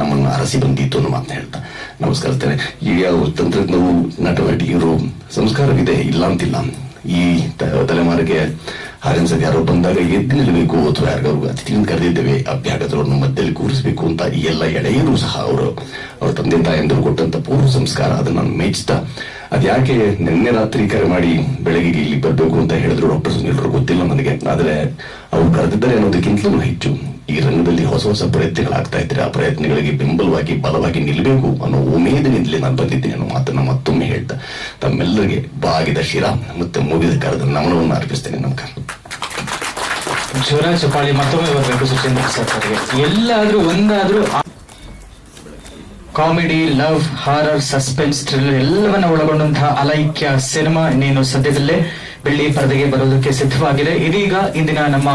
ನಮ್ಮನ್ನು ಅರಸಿ ಬಂದಿತ್ತು ಅನ್ನೋ ಮಾತನ್ನ ಹೇಳ್ತಾ ನಮಸ್ಕರಿಸ್ತೇನೆ. ಈ ತಂತ್ರಜ್ಞರು, ನಟನಟಿಯರು ಸಂಸ್ಕಾರವಿದೆ, ಇಲ್ಲ ಅಂತಿಲ್ಲ. ಈ ತಲೆಮಾರಿಗೆ ಹಾಗನ್ಸಕ್ಕೆ ಯಾರೋ ಬಂದಾಗ ಎದ್ದು ನಿಲ್ಲಬೇಕು ಅಥವಾ ಯಾರಿಗಾರು ಅತಿಥಿಗಳನ್ನು ಕರೆದಿದ್ದೇವೆ, ಅಭ್ಯಾಗತರನ್ನು ಮಧ್ಯದಲ್ಲಿ ಕೂರಿಸಬೇಕು ಅಂತ ಈ ಎಲ್ಲ ಎಳೆಯರು ಸಹ ಅವ್ರ ತಂದೆ ತಾಯಂದರು ಕೊಟ್ಟಂತ ಪೂರ್ವ ಸಂಸ್ಕಾರ, ಅದನ್ನ ನಾನು ಮೆಚ್ಚುತ್ತಾ, ಅದ್ಯಾಕೆ ನಿನ್ನೆ ರಾತ್ರಿ ಕರೆ ಮಾಡಿ ಬೆಳಗ್ಗೆ ಇಲ್ಲಿ ಬರಬೇಕು ಅಂತ ಹೇಳಿದ್ರು ಡಾಕ್ಟರ್ ಸುನೀಲ್ ಗೊತ್ತಿಲ್ಲ ನನಗೆ. ಆದ್ರೆ ಅವ್ರು ಕರೆದಿದ್ದಾರೆ ಅನ್ನೋದಕ್ಕಿಂತಲೂ ಹೆಚ್ಚು ಈ ರಂಗದಲ್ಲಿ ಹೊಸ ಹೊಸ ಪ್ರಯತ್ನಗಳಾಗ್ತಾ ಇದ್ರೆ ಆ ಪ್ರಯತ್ನಗಳಿಗೆ ಬೆಂಬಲವಾಗಿ ಬಲವಾಗಿ ನಿಲ್ಲಬೇಕು ಅನ್ನೋ ಉಮೇದಿನಿಂದಲೇ ನಾನು ಬಂದಿದ್ದೇನೆ ಅನ್ನೋ ಮಾತನ್ನ ಮತ್ತೊಮ್ಮೆ ಹೇಳ್ತಾ ತಮ್ಮೆಲ್ಲರಿಗೆ ಬಾಗಿದ ಶಿರ ಮತ್ತೆ ಮುಗಿದ ಕರೆದ ನಮನವನ್ನು ಅರ್ಪಿಸ್ತೇನೆ. ನಮಸ್ಕಾರ. ಜೋರ ಚಪಾಳಿ ಮತ್ತೊಮ್ಮೆ ಬರಬೇಕು ಸುಚೇಂದ್ರ ಪ್ರಸಾದ್ ಅವರಿಗೆ. ಎಲ್ಲಾದ್ರೂ ಒಂದಾದ್ರೂ comedy, love, horror, suspense, thriller ಎಲ್ಲವನ್ನ ಒಳಗೊಂಡಂತಹ ಅಲೈಕ್ಯ ಸಿನಿಮಾ ಇನ್ನೇನು ಸದ್ಯದಲ್ಲೇ ಬೆಳ್ಳಿ ಪರದೆಗೆ ಬರೋದಕ್ಕೆ ಸಿದ್ಧವಾಗಿದೆ. ಇದೀಗ ಇಂದಿನ ನಮ್ಮ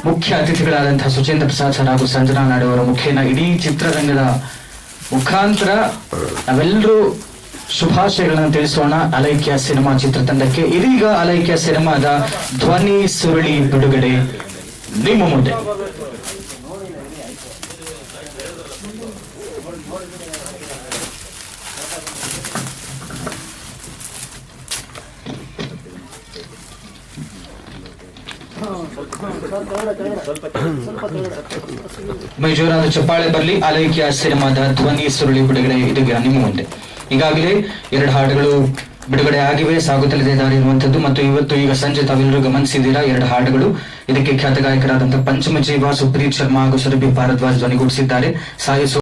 ಮುಖ್ಯ ಅತಿಥಿಗಳಾದಂತಹ ಸುಚೇಂದ್ರ ಪ್ರಸಾದ್ ಸರ್ ಹಾಗೂ ಸಂಜನಾ ನಾಡು ಅವರ ಮುಖೇನ ಇಡೀ ಚಿತ್ರರಂಗದ ಮುಖಾಂತರ ನಾವೆಲ್ಲರೂ ಶುಭಾಶಯಗಳನ್ನು ತಿಳಿಸೋಣ ಅಲೈಕ್ಯ ಸಿನಿಮಾ ಚಿತ್ರತಂಡಕ್ಕೆ. ಇದೀಗ ಅಲೈಕ್ಯ ಸಿನಿಮಾದ ಧ್ವನಿ ಸುರುಳಿ ಬಿಡುಗಡೆ ನಿಮ್ಮ ಮುಂದೆ. ಜೋರಾದ ಚಪ್ಪಾಳೆ ಬರಲಿ. ಅಲೈಕ್ಯ ಸಿನಿಮಾದ ಧ್ವನಿ ಸುರುಳಿ ಬಿಡುಗಡೆ ಇದೀಗ ನಿಮ್ಮ ಮುಂದೆ. ಈಗಾಗಲೇ 2 ಹಾಡುಗಳು ಬಿಡುಗಡೆ ಆಗಿವೆ, ಸಾಗುತ್ತಲಿದೆ ದಾರಿ ಇರುವಂತದ್ದು. ಮತ್ತು ಇವತ್ತು ಈಗ ಸಂಜೆ ತಾವೆಲ್ಲರೂ ಗಮನಿಸಿದ್ದೀರಾ 2 ಹಾಡುಗಳು. ಇದಕ್ಕೆ ಖ್ಯಾತ ಗಾಯಕರಾದಂತಹ ಪಂಚಮಜೀವ, ಸುಪ್ರೀತ್ ಶರ್ಮಾ ಹಾಗೂ ಸುರಭಿ ಭಾರದ್ವಾಜ್ ಧ್ವನಿಗೂಡಿಸಿದ್ದಾರೆ. ಸಾಯಿಸು